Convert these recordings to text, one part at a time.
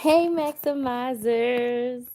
Hey, Maximizers,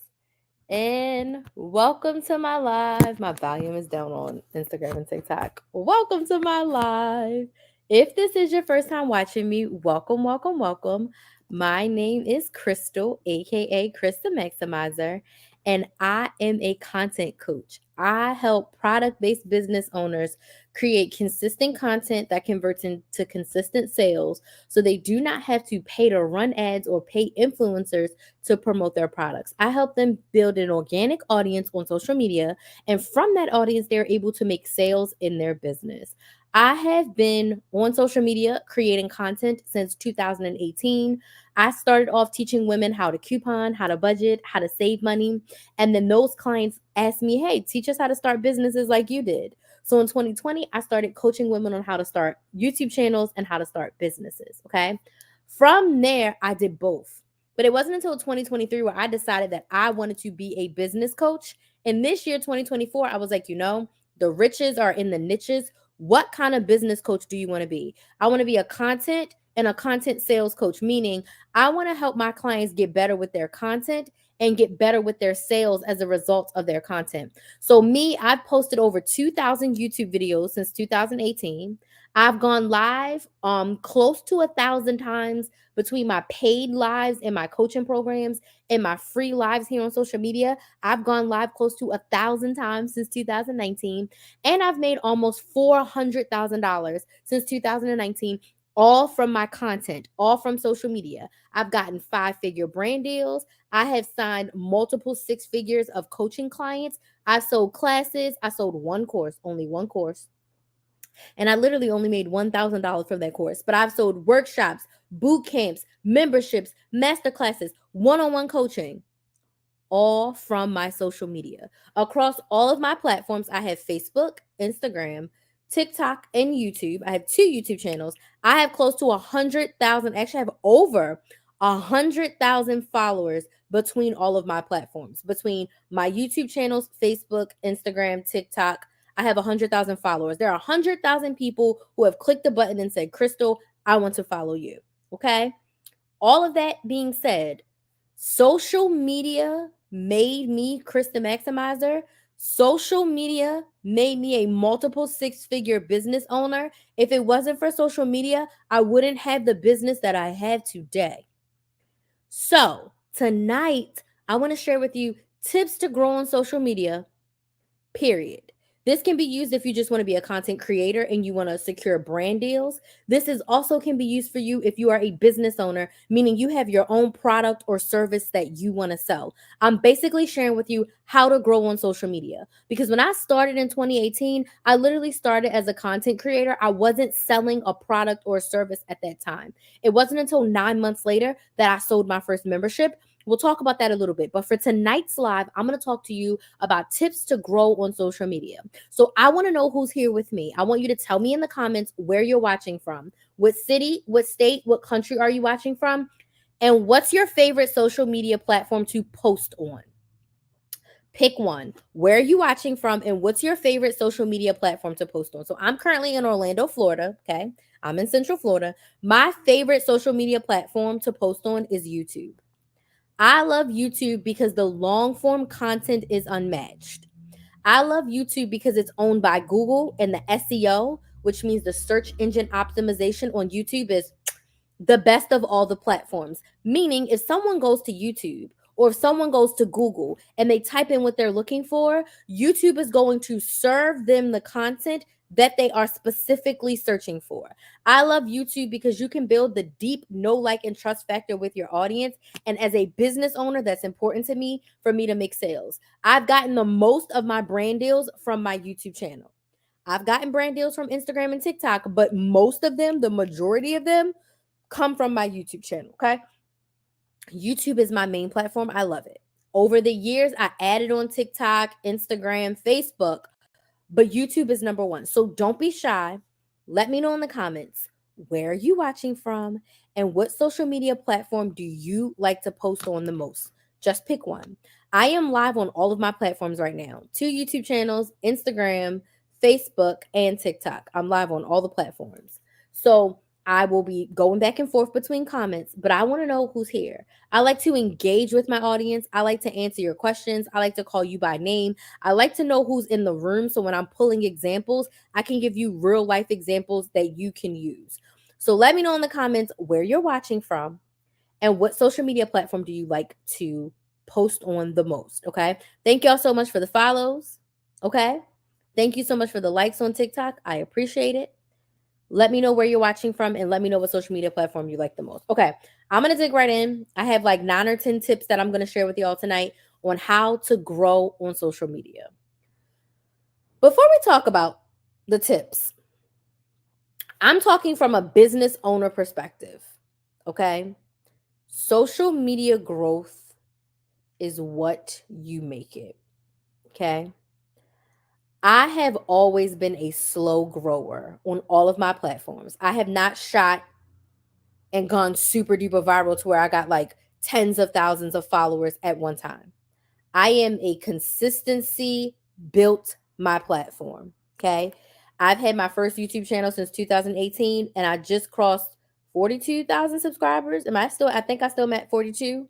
and welcome to my live. My volume is down on Instagram and TikTok. Welcome to my live. If this is your first time watching me, welcome, welcome, welcome. My name is Crystal, aka Krista Maximizer, and I am a content coach. I help product based business owners create consistent content that converts into consistent sales so they do not have to pay to run ads or pay influencers to promote their products. I help them build an organic audience on social media, and from that audience, they're able to make sales in their business. I have been on social media creating content since 2018. I started off teaching women how to coupon, how to budget, how to save money. And then those clients asked me, hey, teach us how to start businesses like you did. So in 2020, I started coaching women on how to start YouTube channels and how to start businesses. Okay. From there, I did both. But it wasn't until 2023 where I decided that I wanted to be a business coach. And this year, 2024, I was like, the riches are in the niches. What kind of business coach do you want to be? I want to be a content and a content sales coach, meaning I want to help my clients get better with their content and get better with their sales as a result of their content. So, me, I've posted over 2,000 YouTube videos since 2018. I've gone live close to 1,000 times between my paid lives and my coaching programs and my free lives here on social media. I've gone live close to 1,000 times since 2019, and I've made almost $400,000 since 2019, all from my content, all from social media. I've gotten 5-figure brand deals. I have signed multiple 6 figures of coaching clients. I sold classes. I sold one course, only one course, and I literally only made $1,000 from that course. But I've sold workshops, boot camps, memberships, master classes, one-on-one coaching, all from my social media. Across all of my platforms, I have Facebook, Instagram, TikTok, and YouTube. I have 2 YouTube channels. I have close to 100,000, actually I have over 100,000 followers between all of my platforms. Between my YouTube channels, Facebook, Instagram, TikTok, I have 100,000 followers. There are 100,000 people who have clicked the button and said, Crystal, I want to follow you. Okay? All of that being said, social media made me Krista Maximizer. Social media made me a multiple 6-figure business owner. If it wasn't for social media, I wouldn't have the business that I have today. So, tonight, I want to share with you tips to grow on social media, period. This can be used if you just want to be a content creator and you want to secure brand deals. This is also can be used for you if you are a business owner, meaning you have your own product or service that you want to sell. I'm basically sharing with you how to grow on social media, because when I started in 2018, I literally started as a content creator. I wasn't selling a product or a service at that time. It wasn't until 9 months later that I sold my first membership. We'll talk about that a little bit. But for tonight's live, I'm going to talk to you about tips to grow on social media. So I want to know who's here with me. I want you to tell me in the comments where you're watching from. What city, what state, what country are you watching from? And what's your favorite social media platform to post on? Pick one. Where are you watching from? And what's your favorite social media platform to post on? So I'm currently in Orlando, Florida. Okay. I'm in Central Florida. My favorite social media platform to post on is YouTube. I love YouTube because the long form content is unmatched. I love YouTube because it's owned by Google, and the SEO, which means the search engine optimization on YouTube, is the best of all the platforms. Meaning, if someone goes to YouTube or if someone goes to Google and they type in what they're looking for, YouTube is going to serve them the content that they are specifically searching for. I love YouTube because you can build the deep know, like, and trust factor with your audience. And as a business owner, that's important to me for me to make sales. I've gotten the most of my brand deals from my YouTube channel. I've gotten brand deals from Instagram and TikTok, but most of them, the majority of them, come from my YouTube channel. Okay. YouTube is my main platform. I love it. Over the years, I added on TikTok, Instagram, Facebook, but YouTube is number one. So don't be shy. Let me know in the comments where are you watching from and what social media platform do you like to post on the most? Just pick one. I am live on all of my platforms right now. 2 YouTube channels, Instagram, Facebook, and TikTok. I'm live on all the platforms. So I will be going back and forth between comments, but I want to know who's here. I like to engage with my audience. I like to answer your questions. I like to call you by name. I like to know who's in the room. So when I'm pulling examples, I can give you real life examples that you can use. So let me know in the comments where you're watching from and what social media platform do you like to post on the most. Okay. Thank y'all so much for the follows. Okay. Thank you so much for the likes on TikTok. I appreciate it. Let me know where you're watching from and let me know what social media platform you like the most. Okay, I'm going to dig right in. I have like 9 or 10 tips that I'm going to share with y'all tonight on how to grow on social media. Before we talk about the tips, I'm talking from a business owner perspective. Okay, social media growth is what you make it. Okay. I have always been a slow grower on all of my platforms. I have not shot and gone super duper viral to where I got like tens of thousands of followers at one time. I am a consistency built my platform. Okay. I've had my first YouTube channel since 2018 and I just crossed 42,000 subscribers. I think I still met 42.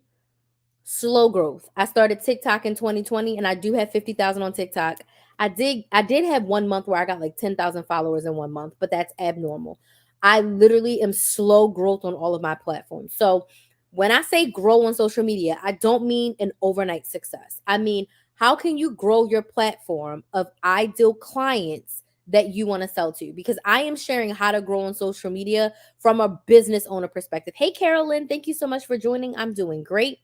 Slow growth. I started TikTok in 2020 and I do have 50,000 on TikTok. I did have 1 month where I got like 10,000 followers in 1 month, but that's abnormal. I literally am slow growth on all of my platforms. So when I say grow on social media, I don't mean an overnight success. I mean, how can you grow your platform of ideal clients that you want to sell to? Because I am sharing how to grow on social media from a business owner perspective. Hey, Carolyn, thank you so much for joining. I'm doing great.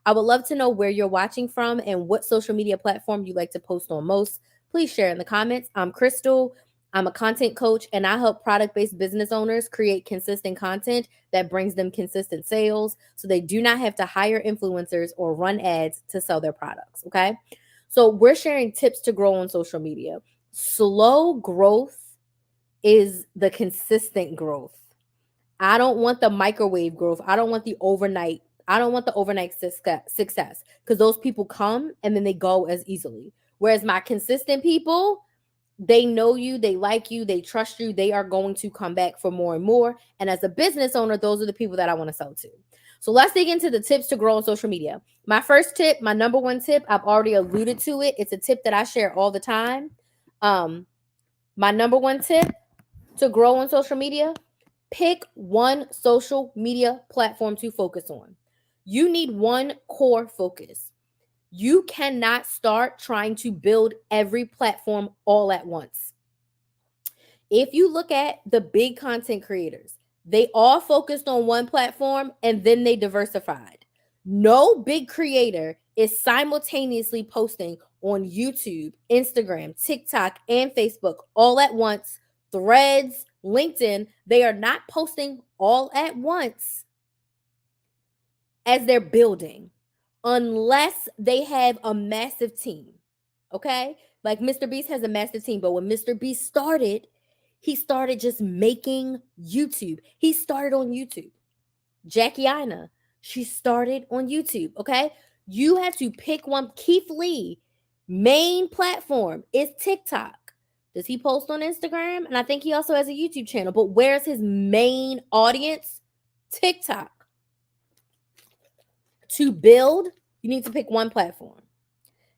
I would love to know where you're watching from and what social media platform you like to post on most. Please share in the comments. I'm Crystal. I'm a content coach and I help product based business owners create consistent content that brings them consistent sales so they do not have to hire influencers or run ads to sell their products. Okay. So we're sharing tips to grow on social media. Slow growth is the consistent growth. I don't want the microwave growth. I don't want the overnight. I don't want the overnight success because those people come and then they go as easily. Whereas my consistent people, they know you, they like you, they trust you, they are going to come back for more and more. And as a business owner, those are the people that I want to sell to. So let's dig into the tips to grow on social media. My first tip, my number one tip, I've already alluded to it. It's a tip that I share all the time. My number one tip to grow on social media, pick one social media platform to focus on. You need one core focus. You cannot start trying to build every platform all at once. If you look at the big content creators, they all focused on one platform and then they diversified. No big creator is simultaneously posting on YouTube, Instagram, TikTok, and Facebook all at once, Threads, LinkedIn. They are not posting all at once as they're building unless they have a massive team. Okay? Like Mr. Beast has a massive team, but when Mr. Beast started, he started just making YouTube. He started on YouTube. Jackie Aina, she started on YouTube. Okay? You have to pick one. Keith Lee, main platform is TikTok. Does he post on Instagram? And I think he also has a YouTube channel. But where's his main audience? TikTok. To build, you need to pick one platform.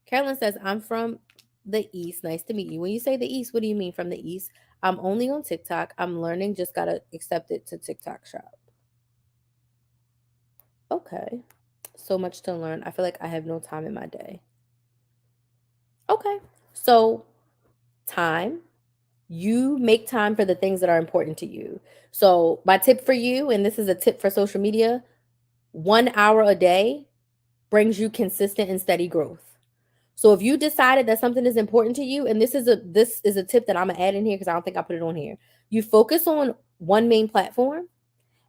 Carolyn says, I'm from the East. Nice to meet you. When you say the East, what do you mean from the East? I'm only on TikTok. I'm learning. Just got to accept it to TikTok shop. Okay. So much to learn. I feel like I have no time in my day. Okay. So, time. You make time for the things that are important to you. So, my tip for you, and this is a tip for social media, 1 hour a day brings you consistent and steady growth. So if you decided that something is important to you, and this is a tip that I'm gonna add in here because I don't think I put it on here. You focus on one main platform,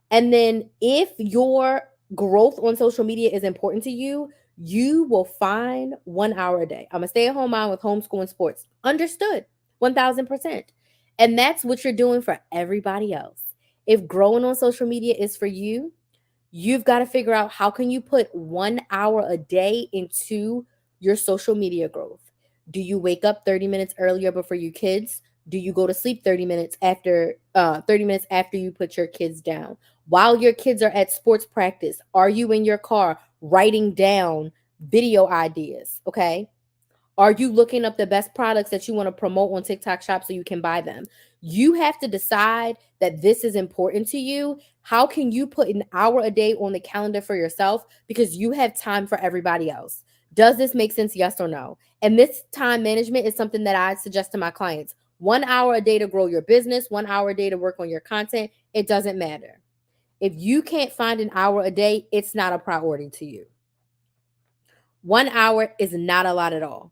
and then if your growth on social media is important to you, you will find 1 hour a day. I'm a stay-at-home mom with homeschool and sports. Understood, 1000%. And that's what you're doing for everybody else. If growing on social media is for you, you've got to figure out how can you put 1 hour a day into your social media growth. Do you wake up 30 minutes earlier before your kids? Do you go to sleep 30 minutes after you put your kids down? While your kids are at sports practice, are you in your car writing down video ideas? Okay. Are you looking up the best products that you want to promote on TikTok Shop so you can buy them? You have to decide that this is important to you. How can you put an hour a day on the calendar for yourself because you have time for everybody else? Does this make sense? Yes or no? And this time management is something that I suggest to my clients. 1 hour a day to grow your business, 1 hour a day to work on your content. It doesn't matter. If you can't find an hour a day, it's not a priority to you. 1 hour is not a lot at all.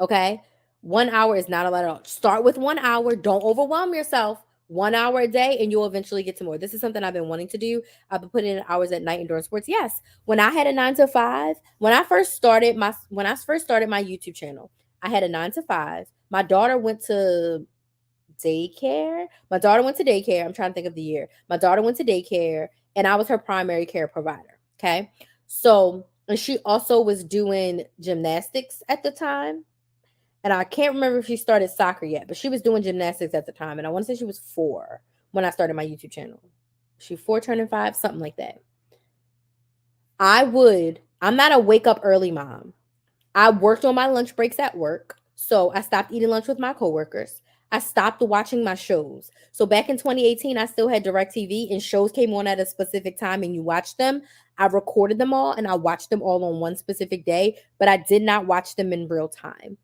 Okay. 1 hour is not a lot at all. Start with 1 hour. Don't overwhelm yourself. 1 hour a day, and you'll eventually get to more. This is something I've been wanting to do. I've been putting in hours at night and during sports. Yes. When I had a 9 to 5, when I first started my YouTube channel, I had a 9 to 5. My daughter went to daycare. I'm trying to think of the year. My daughter went to daycare, and I was her primary care provider. Okay. So, and she also was doing gymnastics at the time. And I can't remember if she started soccer yet, but she was doing gymnastics at the time. And I want to say she was 4 when I started my YouTube channel. She 4 turning 5, something like that. I'm not a wake up early mom. I worked on my lunch breaks at work. So I stopped eating lunch with my coworkers. I stopped watching my shows. So back in 2018, I still had DirecTV and shows came on at a specific time and you watched them. I recorded them all and I watched them all on one specific day, but I did not watch them in real time.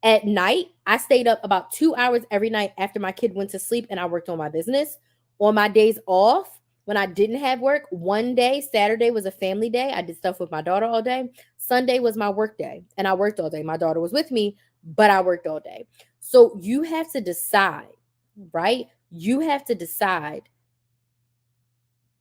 At night, I stayed up about 2 hours every night after my kid went to sleep and I worked on my business. On my days off, when I didn't have work, one day, Saturday was a family day. I did stuff with my daughter all day. Sunday was my work day and I worked all day. My daughter was with me, but I worked all day. So you have to decide, right? You have to decide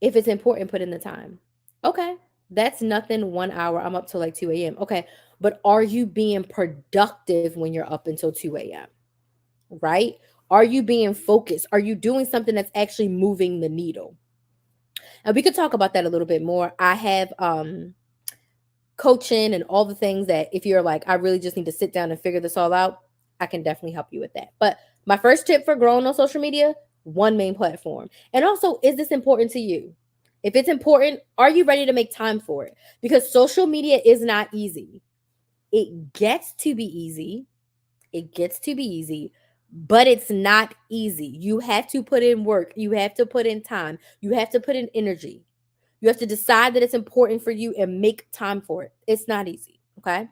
if it's important, put in the time. Okay, that's nothing 1 hour. I'm up till like 2 a.m. Okay, but are you being productive when you're up until 2 a.m.? Right? Are you being focused? Are you doing something that's actually moving the needle? And we could talk about that a little bit more. I have coaching and all the things that if you're like, I really just need to sit down and figure this all out, I can definitely help you with that. But my first tip for growing on social media, one main platform. And also, is this important to you? If it's important, are you ready to make time for it? Because social media is not easy. It gets to be easy. It gets to be easy, but it's not easy. You have to put in work. You have to put in time. You have to put in energy. You have to decide that it's important for you and make time for it. It's not easy. Okay.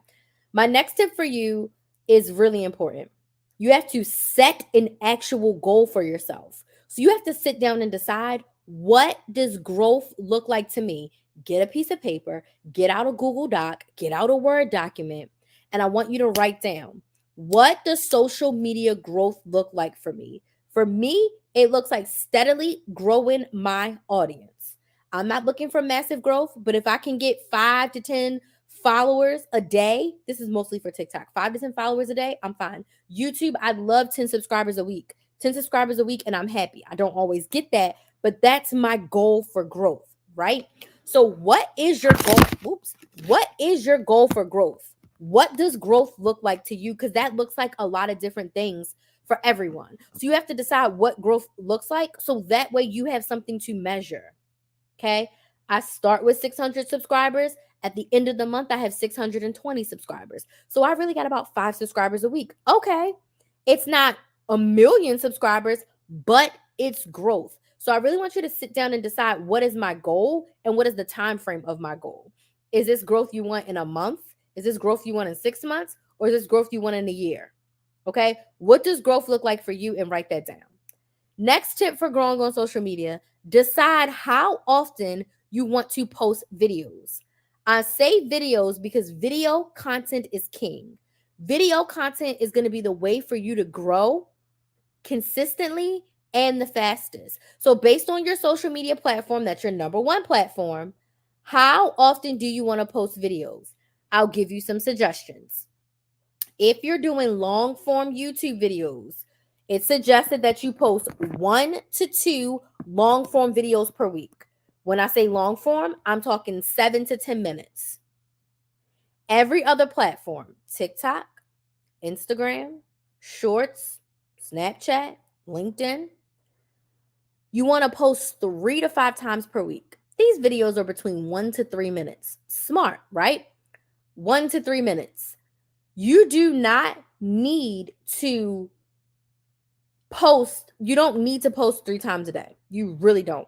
My next tip for you is really important. You have to set an actual goal for yourself. So you have to sit down and decide, what does growth look like to me? Get a piece of paper, get out a Google Doc, get out a Word document, and I want you to write down, what does social media growth look like for me? For me, it looks like steadily growing my audience. I'm not looking for massive growth, but if I can get 5 to 10 followers a day, this is mostly for TikTok, 5 to 10 followers a day, I'm fine. YouTube, I'd love 10 subscribers a week. 10 subscribers a week, and I'm happy. I don't always get that, but that's my goal for growth, right? So, what is your goal? Oops. What is your goal for growth? What does growth look like to you? Because that looks like a lot of different things for everyone. So, you have to decide what growth looks like so that way you have something to measure. Okay. I start with 600 subscribers. At the end of the month, I have 620 subscribers. So I really got about 5 subscribers a week. Okay. It's not a million subscribers, but it's growth. So I really want you to sit down and decide, what is my goal and what is the time frame of my goal? Is this growth you want in a month? Is this growth you want in 6 months? Or is this growth you want in a year? Okay. What does growth look like for you? And write that down. Next tip for growing on social media, decide how often you want to post videos. I say videos because video content is king. Video content is going to be the way for you to grow consistently and the fastest. So, based on your social media platform, that's your number one platform, how often do you want to post videos? I'll give you some suggestions. If you're doing long form YouTube videos, it's suggested that you post 1 to 2 long form videos per week. When I say long form, I'm talking 7 to 10 minutes. Every other platform, TikTok, Instagram, Shorts, Snapchat, LinkedIn, you want to post 3 to 5 times per week. These videos are between 1 to 3 minutes. Smart, right? 1 to 3 minutes. You do not need to post. You don't need to post 3 times a day. You really don't.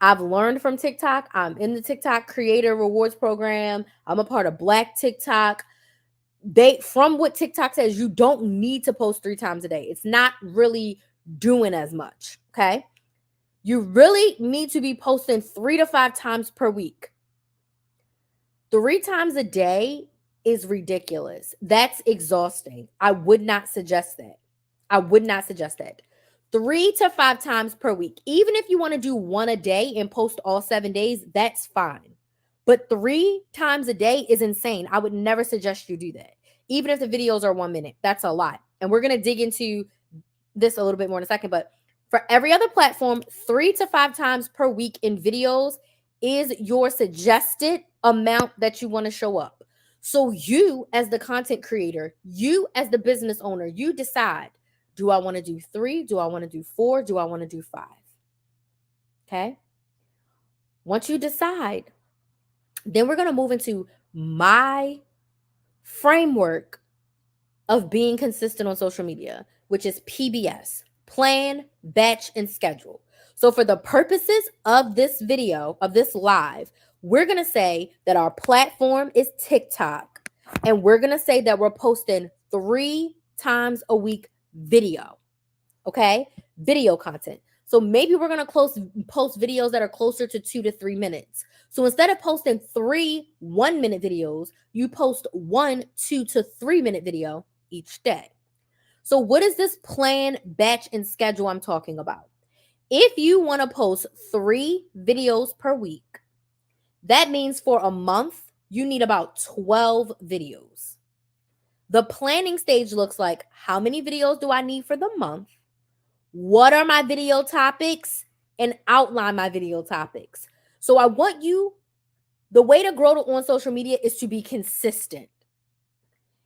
I've learned from TikTok. I'm in the TikTok Creator Rewards Program. I'm a part of Black TikTok. From what TikTok says, you don't need to post 3 times a day. It's not really doing as much, okay? You really need to be posting 3 to 5 times per week. 3 times a day is ridiculous. That's exhausting. I would not suggest that. 3 to 5 times per week. Even if you want to do one a day and post all 7 days, that's fine. But 3 times a day is insane. I would never suggest you do that. Even if the videos are 1 minute, that's a lot. And we're going to dig into this a little bit more in a second. But for every other platform, 3 to 5 times per week in videos is your suggested amount that you want to show up. So you as the content creator, you as the business owner, you decide, do I want to do 3? Do I want to do 4? Do I want to do 5? Okay. Once you decide, then we're going to move into my framework of being consistent on social media, which is PBS, plan, batch, and schedule. So for the purposes of this video, of this live, we're going to say that our platform is TikTok, and we're going to say that we're posting 3 times a week video, okay? Video content. So maybe we're going to post videos that are closer to 2 to 3 minutes. So instead of posting 3 1-minute videos, you post 1 2 to 3 minute video each day. So what is this plan, batch, and schedule I'm talking about? If you want to post 3 videos per week, that means for a month, you need about 12 videos. The planning stage looks like, how many videos do I need for the month? What are my video topics? And outline my video topics. So I want you, the way to grow on social media is to be consistent.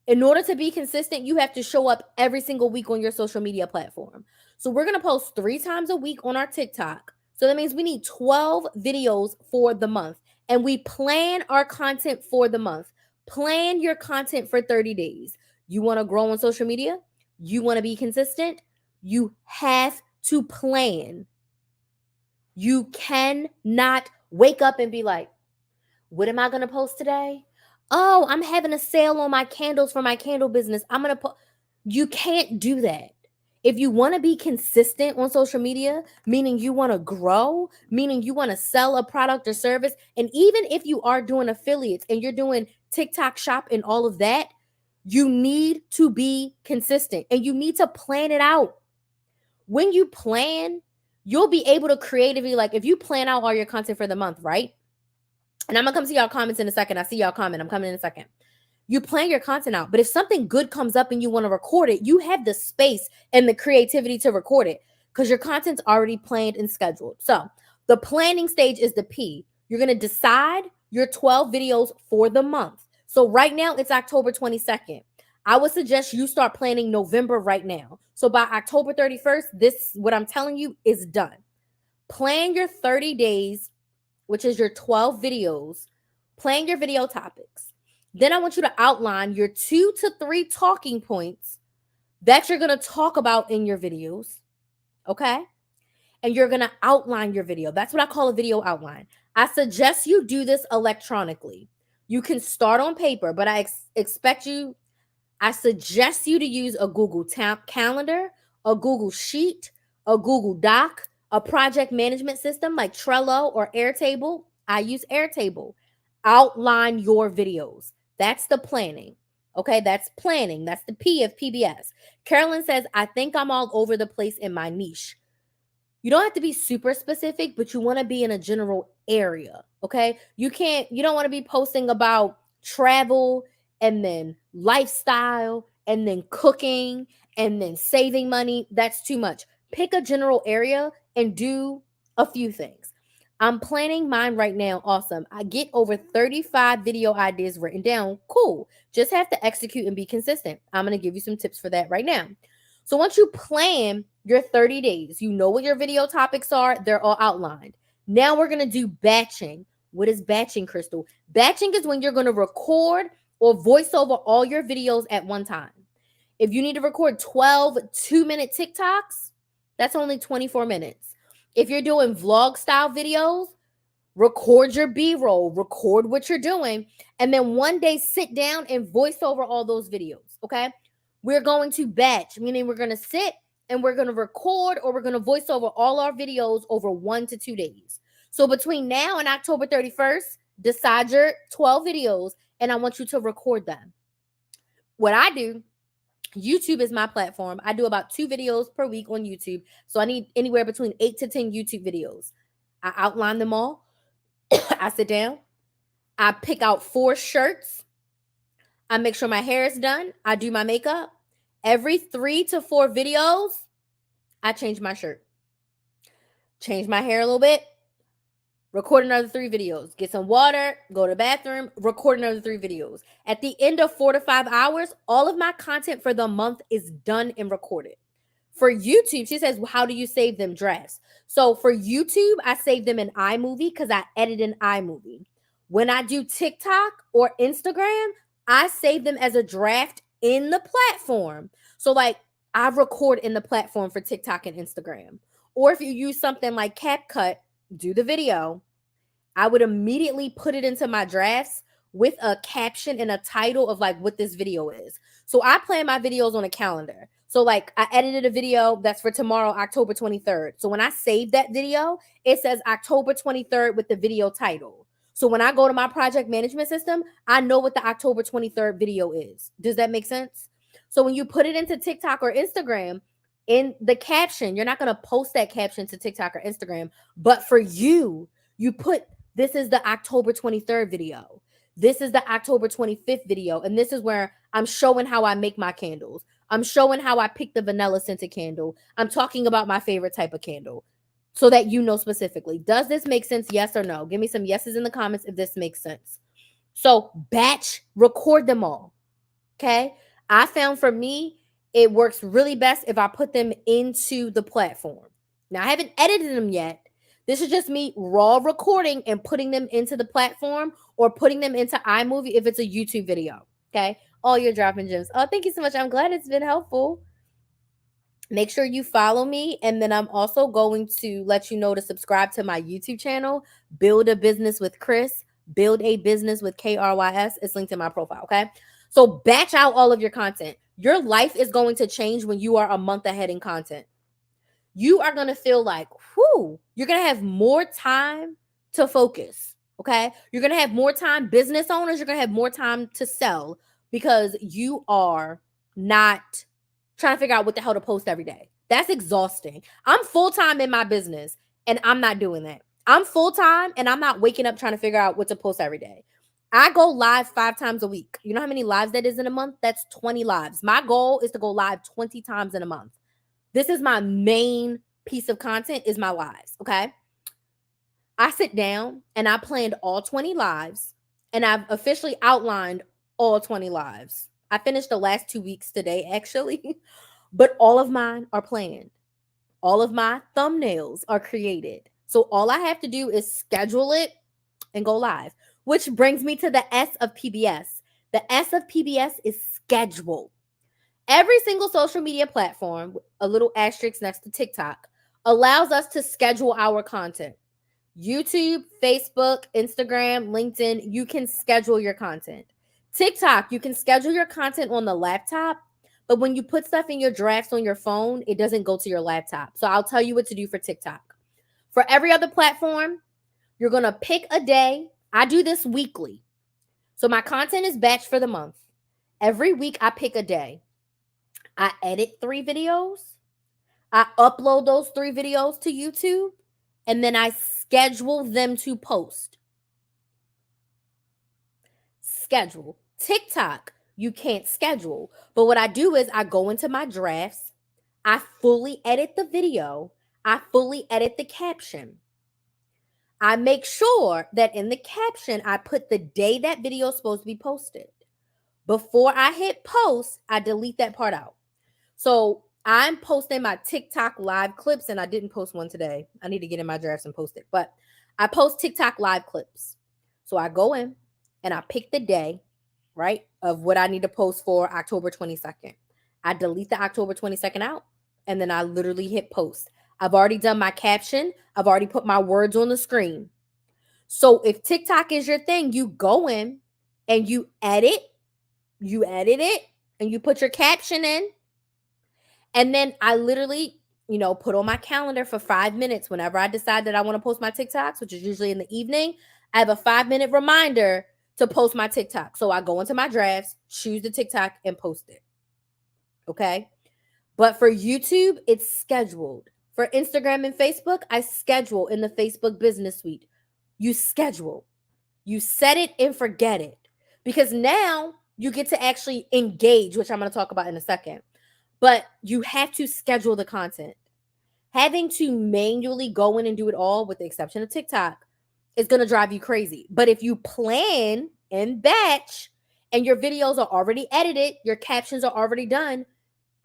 In order to be consistent, you have to show up every single week on your social media platform. So we're going to post 3 times a week on our TikTok. So that means we need 12 videos for the month. And we plan our content for the month. Plan your content for 30 days. You want to grow on social media? You want to be consistent? You have to plan. You cannot wake up and be like, what am I going to post today? Oh, I'm having a sale on my candles for my candle business. I'm going to put, you can't do that. If you want to be consistent on social media, meaning you want to grow, meaning you want to sell a product or service, and even if you are doing affiliates and you're doing TikTok shop and all of that, you need to be consistent and you need to plan it out. When you plan, you'll be able to creatively, like if you plan out all your content for the month, right? And I'm going to come see y'all comments in a second. I see y'all comment. I'm coming in a second. You plan your content out. But if something good comes up and you want to record it, you have the space and the creativity to record it because your content's already planned and scheduled. So the planning stage is the P. You're going to decide your 12 videos for the month. So right now it's October 22nd. I would suggest you start planning November right now. So by October 31st, this, what I'm telling you, is done. Plan your 30 days, which is your 12 videos. Plan your video topics. Then I want you to outline your 2 to 3 talking points that you're going to talk about in your videos, okay? And you're going to outline your video. That's what I call a video outline. I suggest you do this electronically. You can start on paper, but I suggest you to use a Google Calendar, a Google Sheet, a Google Doc, a project management system like Trello or Airtable. I use Airtable. Outline your videos. That's the planning. Okay, that's planning. That's the P of PBS. Carolyn says, I think I'm all over the place in my niche. You don't have to be super specific, but you want to be in a general area. Okay, you don't want to be posting about travel and then lifestyle and then cooking and then saving money. That's too much. Pick a general area and do a few things. I'm planning mine right now. Awesome. I get over 35 video ideas written down. Cool. Just have to execute and be consistent. I'm going to give you some tips for that right now. So once you plan your 30 days, you know what your video topics are, they're all outlined. Now we're going to do batching. What is batching, Crystal? Batching is when you're going to record or voice over all your videos at one time. If you need to record 12 2-minute TikToks, that's only 24 minutes. If you're doing vlog style videos, record your B-roll, record what you're doing, and then one day sit down and voice over all those videos, okay? We're going to batch, meaning we're going to sit and we're going to record or we're going to voice over all our videos over 1 to 2 days. So between now and October 31st, decide your 12 videos and I want you to record them. What I do, YouTube is my platform. I do about 2 videos per week on YouTube. So I need anywhere between 8 to 10 YouTube videos. I outline them all. I sit down. I pick out 4 shirts. I make sure my hair is done. I do my makeup. Every 3 to 4 videos, I change my shirt. Change my hair a little bit. Record another 3 videos. Get some water. Go to the bathroom. Record another 3 videos. At the end of 4 to 5 hours, all of my content for the month is done and recorded. For YouTube, she says, how do you save them? Drafts. So for YouTube, I save them in iMovie because I edit in iMovie. When I do TikTok or Instagram, I save them as a draft in the platform. So like I record in the platform for TikTok and Instagram. Or if you use something like CapCut, do the video. I would immediately put it into my drafts with a caption and a title of like what this video is. So I plan my videos on a calendar. So like I edited a video that's for tomorrow, October 23rd. So when I save that video, it says October 23rd with the video title. So when I go to my project management system, I know what the October 23rd video is. Does that make sense? So when you put it into TikTok or Instagram, in the caption, you're not going to post that caption to TikTok or Instagram, but for you put, this is the October 23rd video. This is the October 25th video. And this is where I'm showing how I make my candles. I'm showing how I pick the vanilla scented candle. I'm talking about my favorite type of candle so that you know specifically. Does this make sense? Yes or no? Give me some yeses in the comments if this makes sense. So batch, record them all. Okay. I found for me, it works really best if I put them into the platform. Now, I haven't edited them yet. This is just me raw recording and putting them into the platform or putting them into iMovie if it's a YouTube video. Okay. Oh, you're dropping gems. Oh, thank you so much. I'm glad it's been helpful. Make sure you follow me. And then I'm also going to let you know to subscribe to my YouTube channel, Build a Business with Chris, Build a Business with KRYS. It's linked in my profile. Okay. So batch out all of your content. Your life is going to change when you are a month ahead in content. You are going to feel like, whoo, you're going to have more time to focus. Okay. You're going to have more time. Business owners, you're going to have more time to sell because you are not trying to figure out what the hell to post every day. That's exhausting. I'm full-time in my business and I'm not doing that. I'm full-time and I'm not waking up trying to figure out what to post every day. I go live 5 times a week. You know how many lives that is in a month? That's 20 lives. My goal is to go live 20 times in a month. This is my main piece of content is my lives, okay? I sit down and I planned all 20 lives and I've officially outlined all 20 lives. I finished the last 2 weeks today, actually, but all of mine are planned. All of my thumbnails are created. So all I have to do is schedule it and go live, which brings me to the S of PBS. The S of PBS is schedule. Every single social media platform, a little asterisk next to TikTok, allows us to schedule our content. YouTube, Facebook, Instagram, LinkedIn, you can schedule your content. TikTok, you can schedule your content on the laptop, but when you put stuff in your drafts on your phone, it doesn't go to your laptop. So I'll tell you what to do for TikTok. For every other platform, you're going to pick a day. I do this weekly. So my content is batched for the month. Every week I pick a day. I edit 3 videos. I upload those 3 videos to YouTube. And then I schedule them to post. Schedule. TikTok, you can't schedule. But what I do is I go into my drafts. I fully edit the video. I fully edit the caption. I make sure that in the caption, I put the day that video is supposed to be posted. Before I hit post, I delete that part out. So I'm posting my TikTok live clips, and I didn't post one today. I need to get in my drafts and post it. But I post TikTok live clips. So I go in and I pick the day, right, of what I need to post for October 22nd. I delete the October 22nd out, and then I literally hit post. I've already done my caption. I've already put my words on the screen. So if TikTok is your thing, you go in and you edit it, and you put your caption in. And then I literally, put on my calendar for 5 minutes whenever I decide that I want to post my TikToks, which is usually in the evening. I have a 5-minute reminder to post my TikTok. So I go into my drafts, choose the TikTok, and post it. Okay. But for YouTube, it's scheduled. For Instagram and Facebook, I schedule in the Facebook Business Suite. You schedule, you set it and forget it. Because now you get to actually engage, which I'm going to talk about in a second. But you have to schedule the content. Having to manually go in and do it all, with the exception of TikTok, is going to drive you crazy. But if you plan and batch and your videos are already edited, your captions are already done,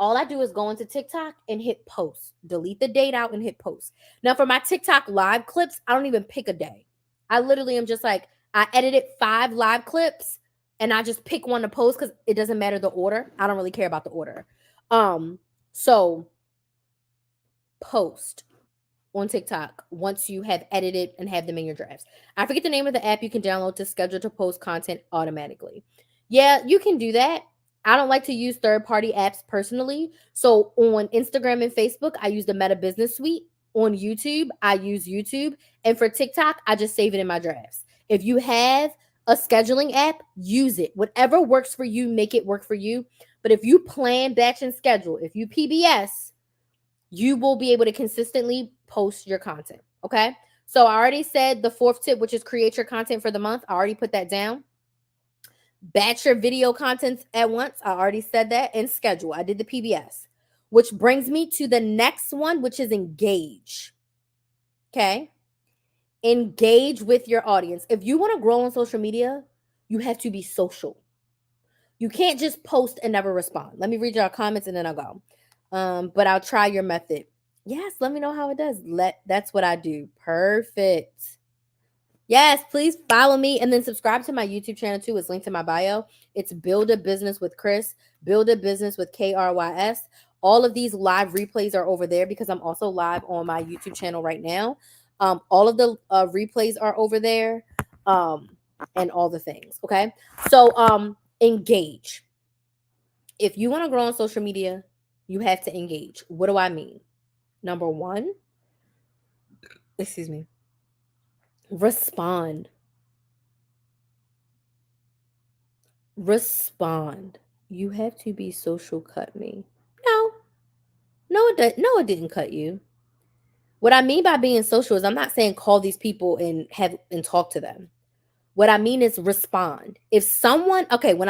all I do is go into TikTok and hit post, delete the date out and hit post. Now, for my TikTok live clips, I don't even pick a day. I literally am just like, I edited 5 live clips and I just pick one to post because it doesn't matter the order. I don't really care about the order. So post on TikTok once you have edited and have them in your drafts. I forget the name of the app you can download to schedule to post content automatically. Yeah, you can do that. I don't like to use third-party apps personally. So on Instagram and Facebook, I use the Meta Business Suite. On YouTube, I use YouTube. And for TikTok, I just save it in my drafts. If you have a scheduling app, use it. Whatever works for you, make it work for you. But if you plan, batch, and schedule, if you PBS, you will be able to consistently post your content. Okay. So I already said the 4th tip, which is create your content for the month. I already put that down. Batch your video contents at once. I already said that. And schedule. I did the PBS, which brings me to the next one, which is engage. Okay. Engage with your audience. If you want to grow on social media, you have to be social. You can't just post and never respond. Let me read your comments and then I'll go. But I'll try your method. Yes, let me know how it does. That's what I do. Perfect. Yes, please follow me and then subscribe to my YouTube channel too. It's linked in my bio. It's Build a Business with Chris, Build a Business with KRYS. All of these live replays are over there because I'm also live on my YouTube channel right now. All of the replays are over there, and all the things. Okay, so engage. If you want to grow on social media, you have to engage. What do I mean? Number one, excuse me, respond. Respond. You have to be social. Cut me. No, it didn't cut you. What I mean by being social is I'm not saying call these people and talk to them. What I mean is respond. If someone, okay, all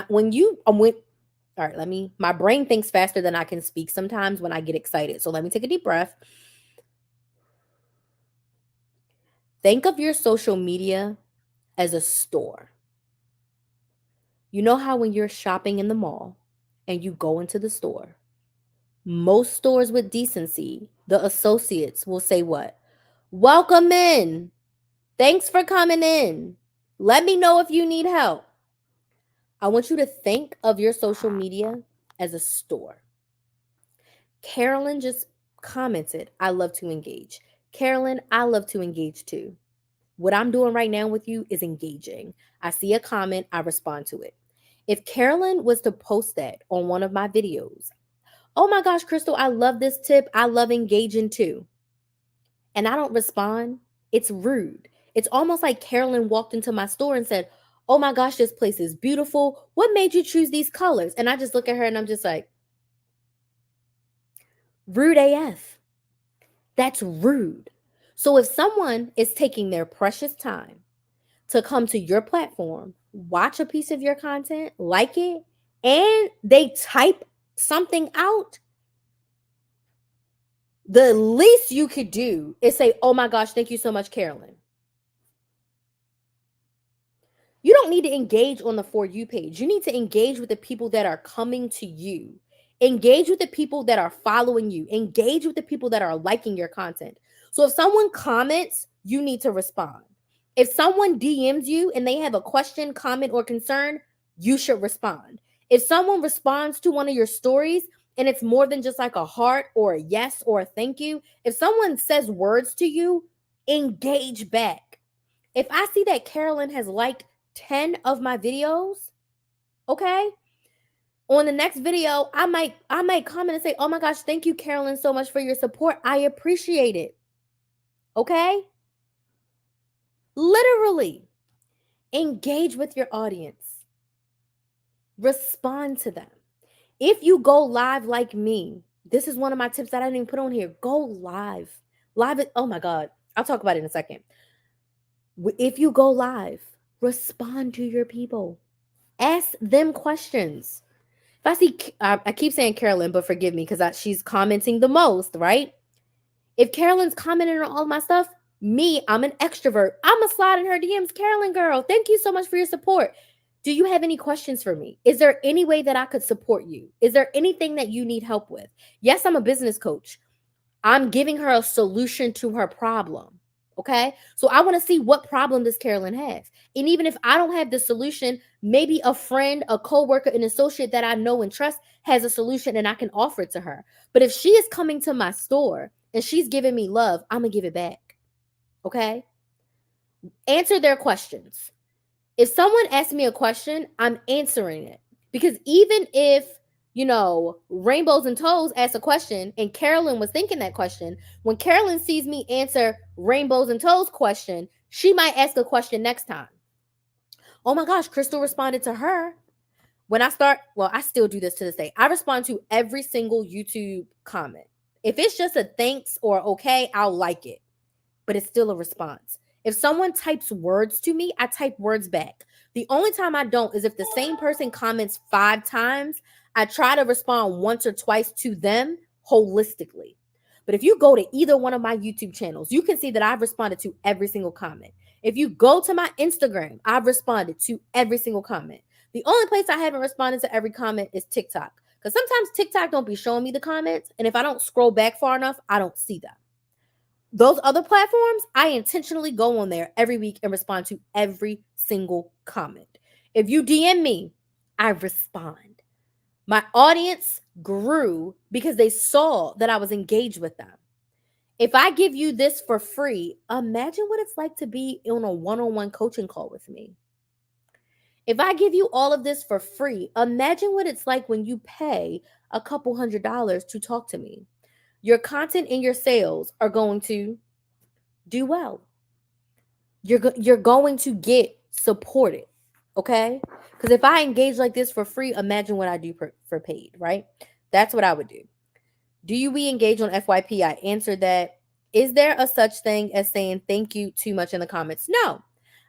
right, my brain thinks faster than I can speak sometimes when I get excited. So let me take a deep breath. Think of your social media as a store. You know how when you're shopping in the mall and you go into the store, most stores with decency, the associates will say what? Welcome in. Thanks for coming in. Let me know if you need help. I want you to think of your social media as a store. Carolyn just commented, I love to engage. Carolyn, I love to engage too. What I'm doing right now with you is engaging. I see a comment, I respond to it. If Carolyn was to post that on one of my videos, oh my gosh, Crystal, I love this tip. I love engaging too. And I don't respond, it's rude. It's almost like Carolyn walked into my store and said, oh my gosh, this place is beautiful. What made you choose these colors? And I just look at her and I'm just like, rude AF. That's rude. So if someone is taking their precious time to come to your platform, watch a piece of your content, like it, and they type something out, the least you could do is say, oh my gosh, thank you so much, Carolyn. You don't need to engage on the For You page. You need to engage with the people that are coming to you. Engage with the people that are following you. Engage with the people that are liking your content. So if someone comments, you need to respond. If someone DMs you and they have a question, comment, or concern, you should respond. If someone responds to one of your stories and it's more than just like a heart or a yes or a thank you, if someone says words to you, engage back. If I see that Carolyn has liked 10 of my videos, okay, on the next video, I might comment and say, "Oh my gosh, thank you, Carolyn, so much for your support. I appreciate it." Okay? Literally, engage with your audience. Respond to them. If you go live like me, this is one of my tips that I didn't even put on here. Go live. Oh my God. I'll talk about it in a second. If you go live, respond to your people. Ask them questions. If I see, I keep saying Carolyn, but forgive me because she's commenting the most, right? If Carolyn's commenting on all my stuff, I'm an extrovert. I'm going to slide in her DMs. Carolyn, girl, thank you so much for your support. Do you have any questions for me? Is there any way that I could support you? Is there anything that you need help with? Yes, I'm a business coach. I'm giving her a solution to her problem. Okay. So I want to see what problem does Carolyn have. And even if I don't have the solution, maybe a friend, a coworker, an associate that I know and trust has a solution and I can offer it to her. But if she is coming to my store and she's giving me love, I'm going to give it back. Okay. Answer their questions. If someone asks me a question, I'm answering it. Because even if, Rainbows and Toes asked a question and Carolyn was thinking that question, when Carolyn sees me answer Rainbows and Toes question, she might ask a question next time. Oh my gosh, Crystal responded to her. When I still do this to this day. I respond to every single YouTube comment. If it's just a thanks or okay, I'll like it. But it's still a response. If someone types words to me, I type words back. The only time I don't is if the same person comments 5 times, I try to respond once or twice to them holistically. But if you go to either one of my YouTube channels, you can see that I've responded to every single comment. If you go to my Instagram, I've responded to every single comment. The only place I haven't responded to every comment is TikTok. Because sometimes TikTok don't be showing me the comments. And if I don't scroll back far enough, I don't see them. Those other platforms, I intentionally go on there every week and respond to every single comment. If you DM me, I respond. My audience grew because they saw that I was engaged with them. If I give you this for free, imagine what it's like to be on a one-on-one coaching call with me. If I give you all of this for free, imagine what it's like when you pay a couple $100s to talk to me. Your content and your sales are going to do well. You're going to get supported, okay? Because if I engage like this for free, imagine what I do for paid, right? That's what I would do. Do we engage on FYP? I answered that. Is there a such thing as saying thank you too much in the comments? No.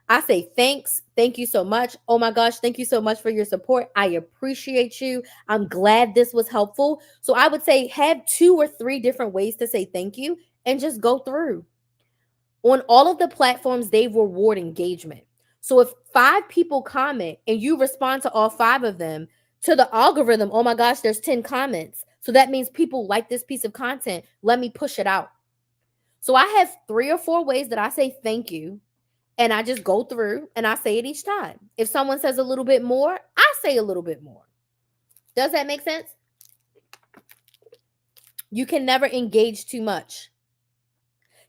I say thanks. Thank you so much. Oh my gosh, thank you so much for your support. I appreciate you. I'm glad this was helpful. So I would say have 2 or 3 different ways to say thank you and just go through. On all of the platforms, they reward engagement. So if 5 people comment and you respond to all 5 of them, to the algorithm, oh my gosh, there's 10 comments. So that means people like this piece of content. Let me push it out. So I have 3 or 4 ways that I say thank you. And I just go through and I say it each time. If someone says a little bit more, I say a little bit more. Does that make sense? You can never engage too much.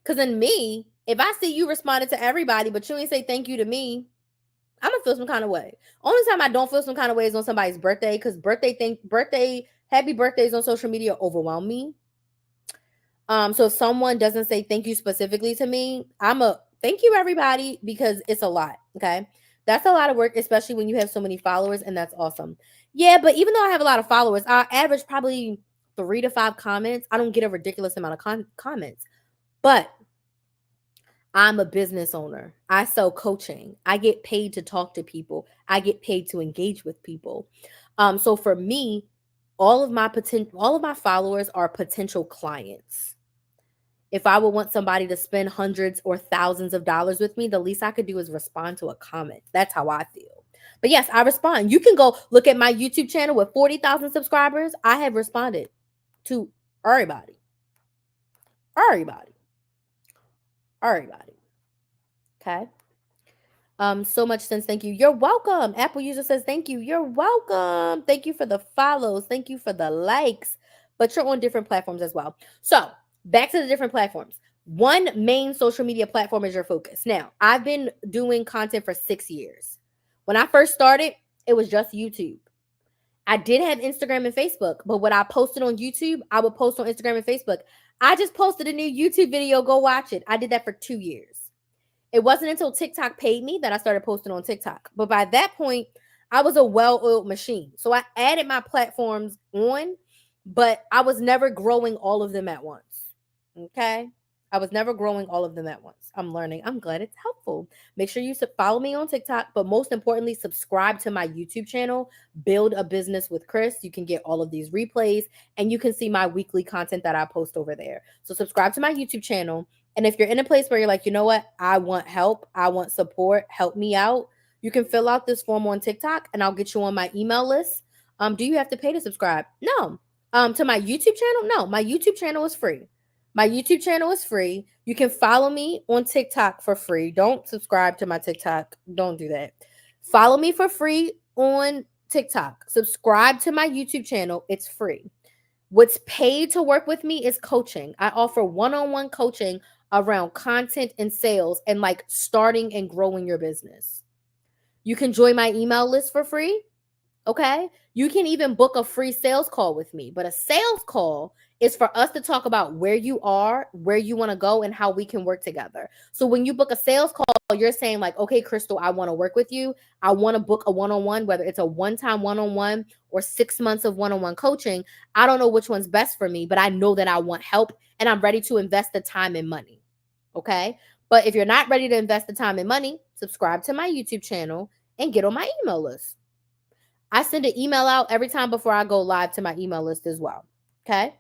Because in me, if I see you responded to everybody, but you ain't say thank you to me, I'm going to feel some kind of way. Only time I don't feel some kind of way is on somebody's birthday, because happy birthdays on social media overwhelm me. So if someone doesn't say thank you specifically to me, thank you everybody, because it's a lot. Okay. That's a lot of work, especially when you have so many followers, and that's awesome. Yeah. But even though I have a lot of followers, I average probably 3 to 5 comments. I don't get a ridiculous amount of comments, but I'm a business owner. I sell coaching. I get paid to talk to people. I get paid to engage with people. So for me, all of my followers are potential clients. If I would want somebody to spend hundreds or thousands of dollars with me, the least I could do is respond to a comment. That's how I feel. But yes, I respond. You can go look at my YouTube channel with 40,000 subscribers. I have responded to everybody. Everybody. Everybody. Okay. So much sense. Thank you. You're welcome. Apple user says thank you. You're welcome. Thank you for the follows. Thank you for the likes. But you're on different platforms as well. So back to the different platforms. One main social media platform is your focus. Now, I've been doing content for 6 years. When I first started, it was just YouTube. I did have Instagram and Facebook, but what I posted on YouTube, I would post on Instagram and Facebook. I just posted a new YouTube video. Go watch it. I did that for 2 years. It wasn't until TikTok paid me that I started posting on TikTok. But by that point, I was a well-oiled machine. So I added my platforms on, but I was never growing all of them at once. Okay? I was never growing all of them at once. I'm learning. I'm glad it's helpful. Make sure you follow me on TikTok, but most importantly, subscribe to my YouTube channel, Build a Business with Chris. You can get all of these replays and you can see my weekly content that I post over there. So subscribe to my YouTube channel. And if you're in a place where you're like, you know what, I want help, I want support, help me out, you can fill out this form on TikTok and I'll get you on my email list. Do you have to pay to subscribe? No. To my YouTube channel? No, my YouTube channel is free. My YouTube channel is free. You can follow me on TikTok for free. Don't subscribe to my TikTok. Don't do that. Follow me for free on TikTok. Subscribe to my YouTube channel. It's free. What's paid to work with me is coaching. I offer one-on-one coaching around content and sales and like starting and growing your business. You can join my email list for free. Okay. You can even book a free sales call with me, but a sales call is for us to talk about where you are, where you want to go, and how we can work together. So when you book a sales call, you're saying like, okay, Crystal, I want to work with you. I want to book a one-on-one, whether it's a one-time one-on-one or 6 months of one-on-one coaching. I don't know which one's best for me, but I know that I want help and I'm ready to invest the time and money. Okay. But if you're not ready to invest the time and money, subscribe to my YouTube channel and get on my email list. I send an email out every time before I go live to my email list as well. Okay.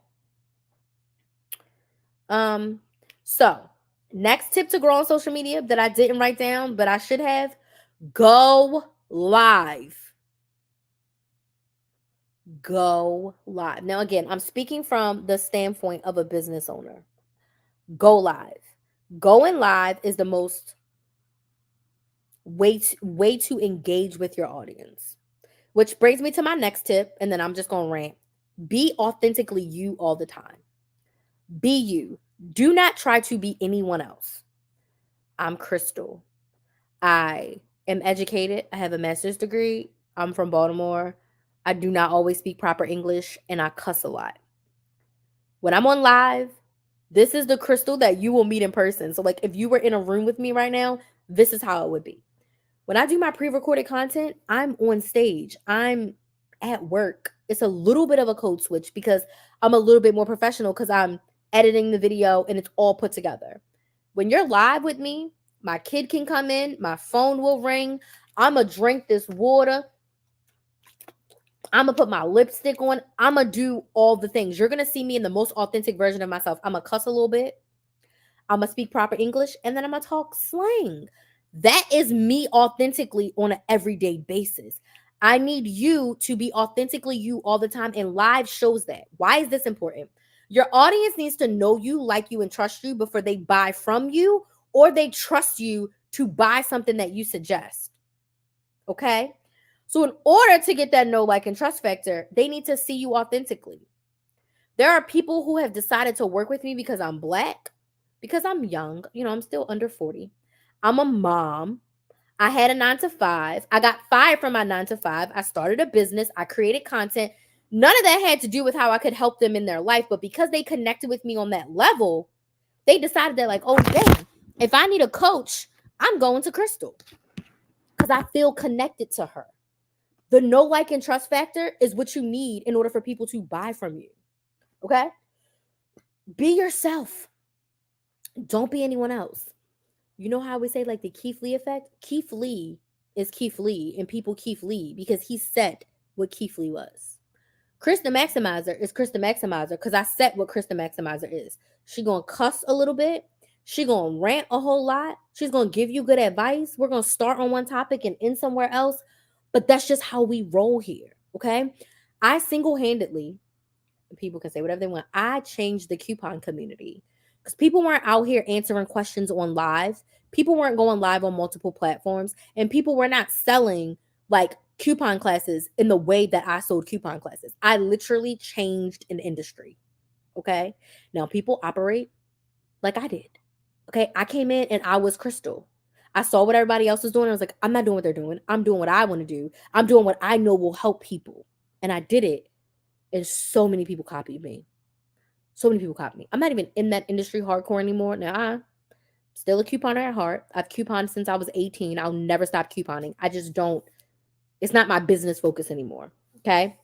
So next tip to grow on social media that I didn't write down, but I should have, go live. Go live. Now, again, I'm speaking from the standpoint of a business owner. Go live. Going live is the most way to engage with your audience. Which brings me to my next tip, and then I'm just going to rant. Be authentically you all the time. Be you. Do not try to be anyone else. I'm Crystal. I am educated. I have a master's degree. I'm from Baltimore. I do not always speak proper English, and I cuss a lot. When I'm on live, this is the Crystal that you will meet in person. So, like, if you were in a room with me right now, this is how it would be. When I do my pre-recorded content, I'm on stage. I'm at work. It's a little bit of a code switch because I'm a little bit more professional because I'm editing the video and it's all put together. When you're live with me, my kid can come in, my phone will ring. I'm going to drink this water. I'm going to put my lipstick on. I'm going to do all the things. You're going to see me in the most authentic version of myself. I'm going to cuss a little bit. I'm going to speak proper English, and then I'm going to talk slang. That is me authentically on an everyday basis. I need you to be authentically you all the time, and live shows that. Why is this important? Your audience needs to know you, like you, and trust you before they buy from you, or they trust you to buy something that you suggest. Okay? So in order to get that know, like, and trust factor, they need to see you authentically. There are people who have decided to work with me because I'm Black, because I'm young. You know, I'm still under 40. I'm a mom. I had a 9-to-5. I got fired from my 9-to-5. I started a business. I created content. None of that had to do with how I could help them in their life. But because they connected with me on that level, they decided that, like, oh, damn, if I need a coach, I'm going to Crystal because I feel connected to her. The know, like, and trust factor is what you need in order for people to buy from you. Okay? Be yourself. Don't be anyone else. You know how we say, like, the Keith Lee effect? Keith Lee is Keith Lee, and people Keith Lee because he said what Keith Lee was. Chris the Maximizer is Chris the Maximizer because I said what Chris the Maximizer is. She gonna cuss a little bit. She gonna rant a whole lot. She's gonna give you good advice. We're gonna start on one topic and end somewhere else. But that's just how we roll here. Okay. I single-handedly, people can say whatever they want, I changed the coupon community because people weren't out here answering questions on live. People weren't going live on multiple platforms, and people were not selling like coupon classes in the way that I sold coupon classes. I literally changed an industry. Okay. Now people operate like I did. Okay. I came in and I was Crystal. I saw what everybody else was doing. I was like, I'm not doing what they're doing. I'm doing what I want to do. I'm doing what I know will help people. And I did it. And so many people copied me. So many people copied me. I'm not even in that industry hardcore anymore. Now, I'm still a couponer at heart. I've couponed since I was 18. I'll never stop couponing. I just don't, it's not my business focus anymore. Okay.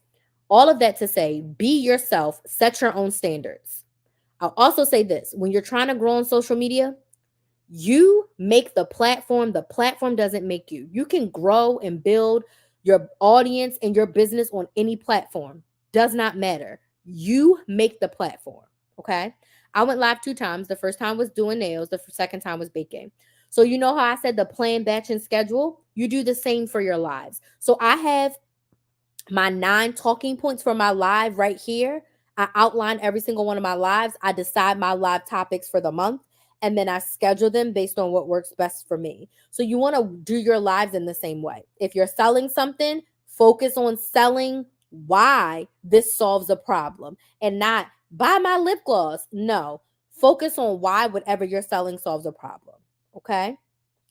All of that to say, be yourself, set your own standards. I'll also say this, when you're trying to grow on social media, you make the platform doesn't make you. You can grow and build your audience and your business on any platform. Does not matter. You make the platform. Okay. I went live 2 times. The first time was doing nails, the second time was baking. So, you know how I said the plan, batch, and schedule? You do the same for your lives. So, I have my 9 talking points for my live right here. I outline every single one of my lives. I decide my live topics for the month, and then I schedule them based on what works best for me. So you want to do your lives in the same way. If you're selling something, focus on selling why this solves a problem and not buy my lip gloss. No, focus on why whatever you're selling solves a problem. Okay.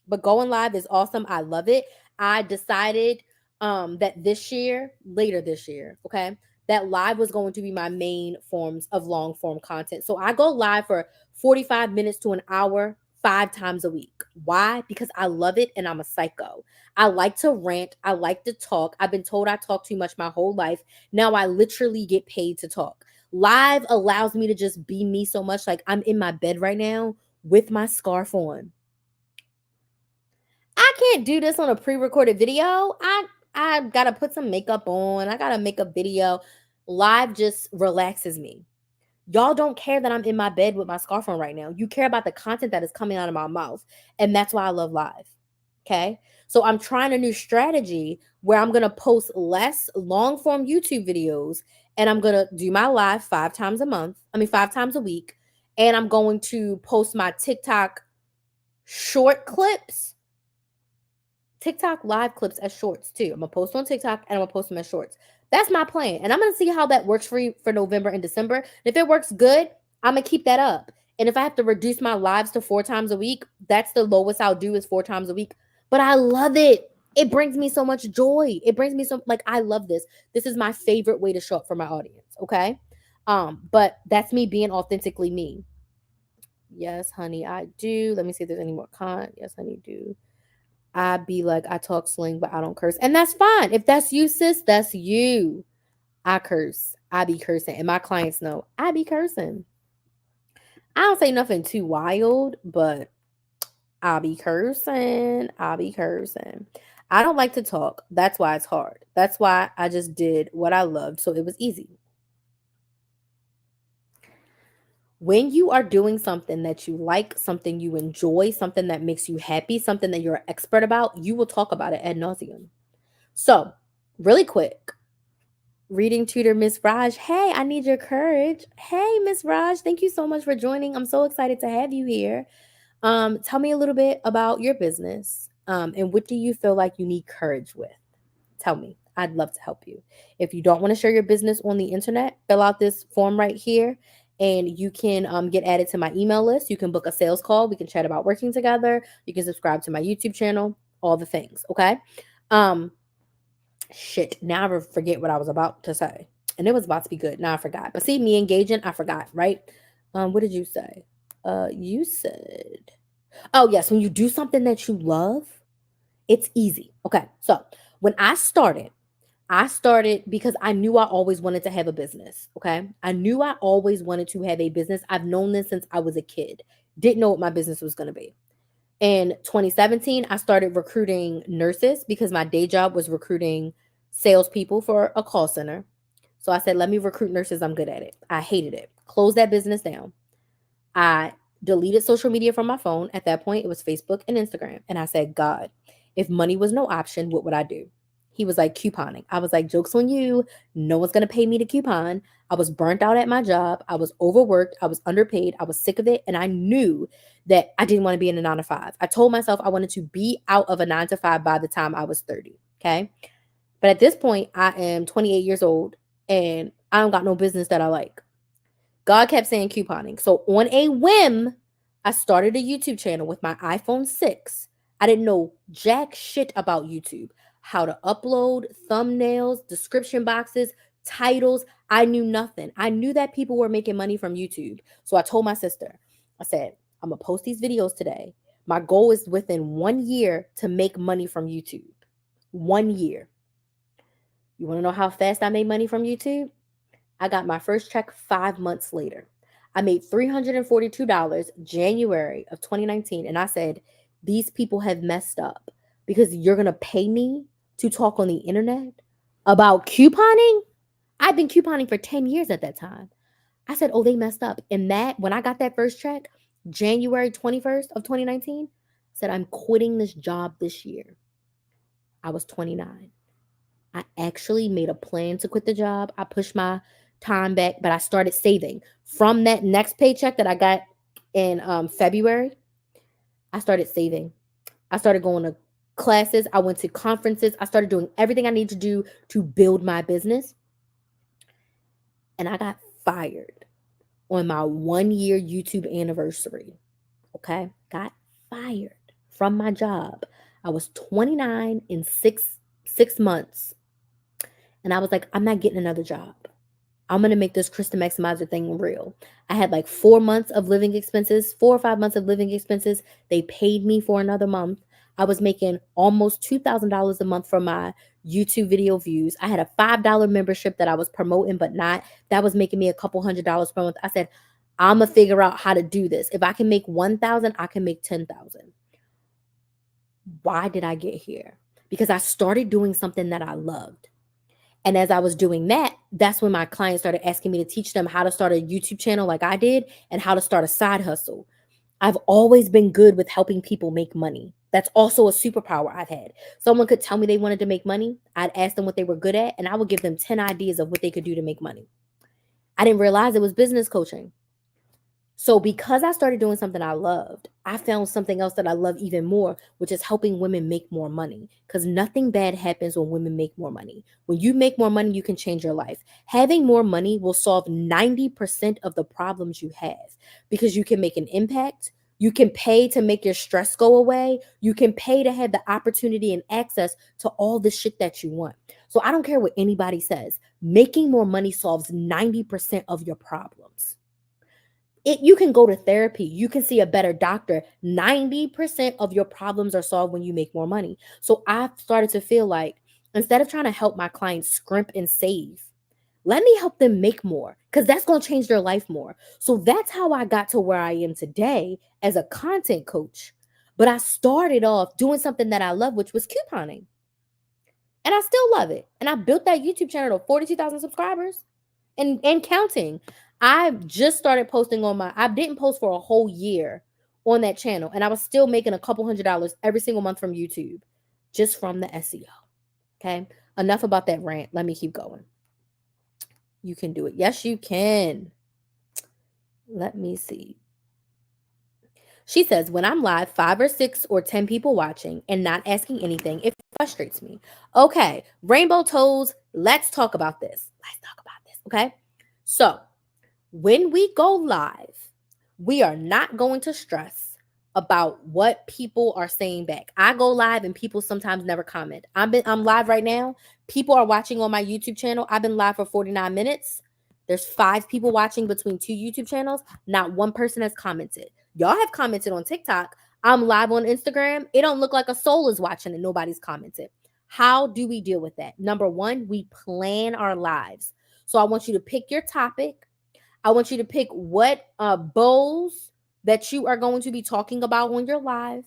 But going live is awesome. I love it. I decided that later this year, okay, that live was going to be my main forms of long form content. So I go live for 45 minutes to an hour 5 times a week. Why? Because I love it and I'm a psycho. I like to rant. I like to talk. I've been told I talk too much my whole life. Now I literally get paid to talk. Live allows me to just be me so much. Like I'm in my bed right now with my scarf on. I can't do this on a pre-recorded video. I gotta put some makeup on. I gotta make a video. Live just relaxes me. Y'all don't care that I'm in my bed with my scarf on right now. You care about the content that is coming out of my mouth. And that's why I love live. Okay. So I'm trying a new strategy where I'm gonna post less long form YouTube videos and I'm gonna do my live 5 times a month. 5 times a week. And I'm going to post my TikTok short clips, TikTok live clips as shorts too. I'm gonna post on TikTok and I'm gonna post them as shorts. That's my plan. And I'm gonna see how that works for you for November and December. And if it works good, I'm gonna keep that up. And if I have to reduce my lives to 4 times a week, that's the lowest I'll do is 4 times a week. But I love it. It brings me so much joy. It brings me so like I love this. This is my favorite way to show up for my audience. Okay. But that's me being authentically me. Yes, honey, I do. Let me see if there's any more Yes, honey, do. I be like, I talk slang, but I don't curse. And that's fine. If that's you, sis, that's you. I curse. I be cursing. And my clients know I be cursing. I don't say nothing too wild, but I be cursing. I be cursing. I don't like to talk. That's why it's hard. That's why I just did what I loved. So it was easy. When you are doing something that you like, something you enjoy, something that makes you happy, something that you're an expert about, you will talk about it ad nauseum. So, really quick, reading tutor Miss Raj. Hey, I need your courage. Hey, Miss Raj, thank you so much for joining. I'm so excited to have you here. Tell me a little bit about your business. And what do you feel like you need courage with? Tell me. I'd love to help you. If you don't want to share your business on the internet, fill out this form right here and you can get added to my email list. You can book a sales call. We can chat about working together. You can subscribe to my YouTube channel, all the things. Okay. Shit. Now I forget what I was about to say. And it was about to be good. Now I forgot. But see, me engaging, I forgot, right? What did you say? You said, oh, yes, when you do something that you love, it's easy. Okay. So when I started because I knew I always wanted to have a business. Okay. I knew I always wanted to have a business. I've known this since I was a kid. Didn't know what my business was going to be. In 2017, I started recruiting nurses because my day job was recruiting salespeople for a call center. So I said, let me recruit nurses. I'm good at it. I hated it. Closed that business down. I deleted social media from my phone. At that point, it was Facebook and Instagram. And I said, God, if money was no option, what would I do? He was like, couponing. I was like, joke's on you. No one's going to pay me to coupon. I was burnt out at my job. I was overworked. I was underpaid. I was sick of it. And I knew that I didn't want to be in a 9 to 5. I told myself I wanted to be out of a 9 to 5 by the time I was 30. Okay. But at this point, I am 28 years old and I don't got no business that I like. God kept saying couponing. So on a whim, I started a YouTube channel with my iPhone 6. I didn't know jack shit about YouTube. How to upload thumbnails, description boxes, titles. I knew nothing. I knew that people were making money from YouTube. So I told my sister, I said, I'm going to post these videos today. My goal is within 1 year to make money from YouTube. 1 year. You want to know how fast I made money from YouTube? I got my first check 5 months later. I made $342 January of 2019. And I said, these people have messed up because you're going to pay me to talk on the internet about couponing? I've been couponing for 10 years at that time. I said, oh, they messed up. And that, when I got that first check, January 21st of 2019, I said, I'm quitting this job this year. I was 29. I actually made a plan to quit the job. I pushed my time back, but I started saving. From that next paycheck that I got in February, I started saving. I started going to classes. I went to conferences. I started doing everything I need to do to build my business. And I got fired on my 1 year YouTube anniversary. Okay. Got fired from my job. I was 29 in six months. And I was like, I'm not getting another job. I'm going to make this Krista Maximizer thing real. I had like 4 months of living expenses, 4 or 5 months of living expenses. They paid me for another month. I was making almost $2,000 a month from my YouTube video views. I had a $5 membership that I was promoting, but not. That was making me a couple $100s per month. I said, I'm going to figure out how to do this. If I can make 1,000, I can make 10,000. Why did I get here? Because I started doing something that I loved. And as I was doing that, that's when my clients started asking me to teach them how to start a YouTube channel like I did and how to start a side hustle. I've always been good with helping people make money. That's also a superpower I've had. Someone could tell me they wanted to make money. I'd ask them what they were good at, and I would give them 10 ideas of what they could do to make money. I didn't realize it was business coaching. So because I started doing something I loved, I found something else that I love even more, which is helping women make more money. Because nothing bad happens when women make more money. When you make more money, you can change your life. Having more money will solve 90% of the problems you have because you can make an impact. You can pay to make your stress go away. You can pay to have the opportunity and access to all the shit that you want. So I don't care what anybody says. Making more money solves 90% of your problems. You can go to therapy, you can see a better doctor. 90% of your problems are solved when you make more money. So I've started to feel like instead of trying to help my clients scrimp and save, let me help them make more because that's going to change their life more. So that's how I got to where I am today as a content coach. But I started off doing something that I love, which was couponing. And I still love it. And I built that YouTube channel to 42,000 subscribers and counting. I just started posting I didn't post for a whole year on that channel. And I was still making a couple $100s every single month from YouTube, just from the SEO. Okay. Enough about that rant. Let me keep going. You can do it. Yes, you can. Let me see. She says, when I'm live, 5 or 6 or 10 people watching and not asking anything, it frustrates me. Okay. Rainbow Toes, let's talk about this. Okay. So when we go live, we are not going to stress about what people are saying back. I go live and people sometimes never comment. I'm live right now. People are watching on my YouTube channel. I've been live for 49 minutes. There's 5 people watching between 2 YouTube channels. Not one person has commented. Y'all have commented on TikTok. I'm live on Instagram. It don't look like a soul is watching and nobody's commented. How do we deal with that? Number 1, we plan our lives. So I want you to pick your topic. I want you to pick what bowls that you are going to be talking about when you're live.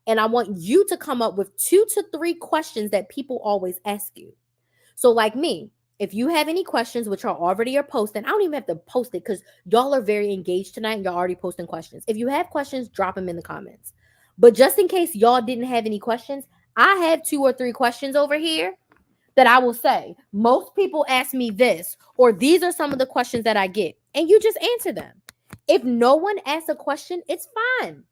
And I want you to come up with 2 to 3 questions that people always ask you. So like me, if you have any questions, which are already are posting, I don't even have to post it because y'all are very engaged tonight and y'all already posting questions. If you have questions, drop them in the comments. But just in case y'all didn't have any questions, I have 2 or 3 questions over here that I will say, most people ask me this, or these are some of the questions that I get, and you just answer them. If no one asks a question, it's fine.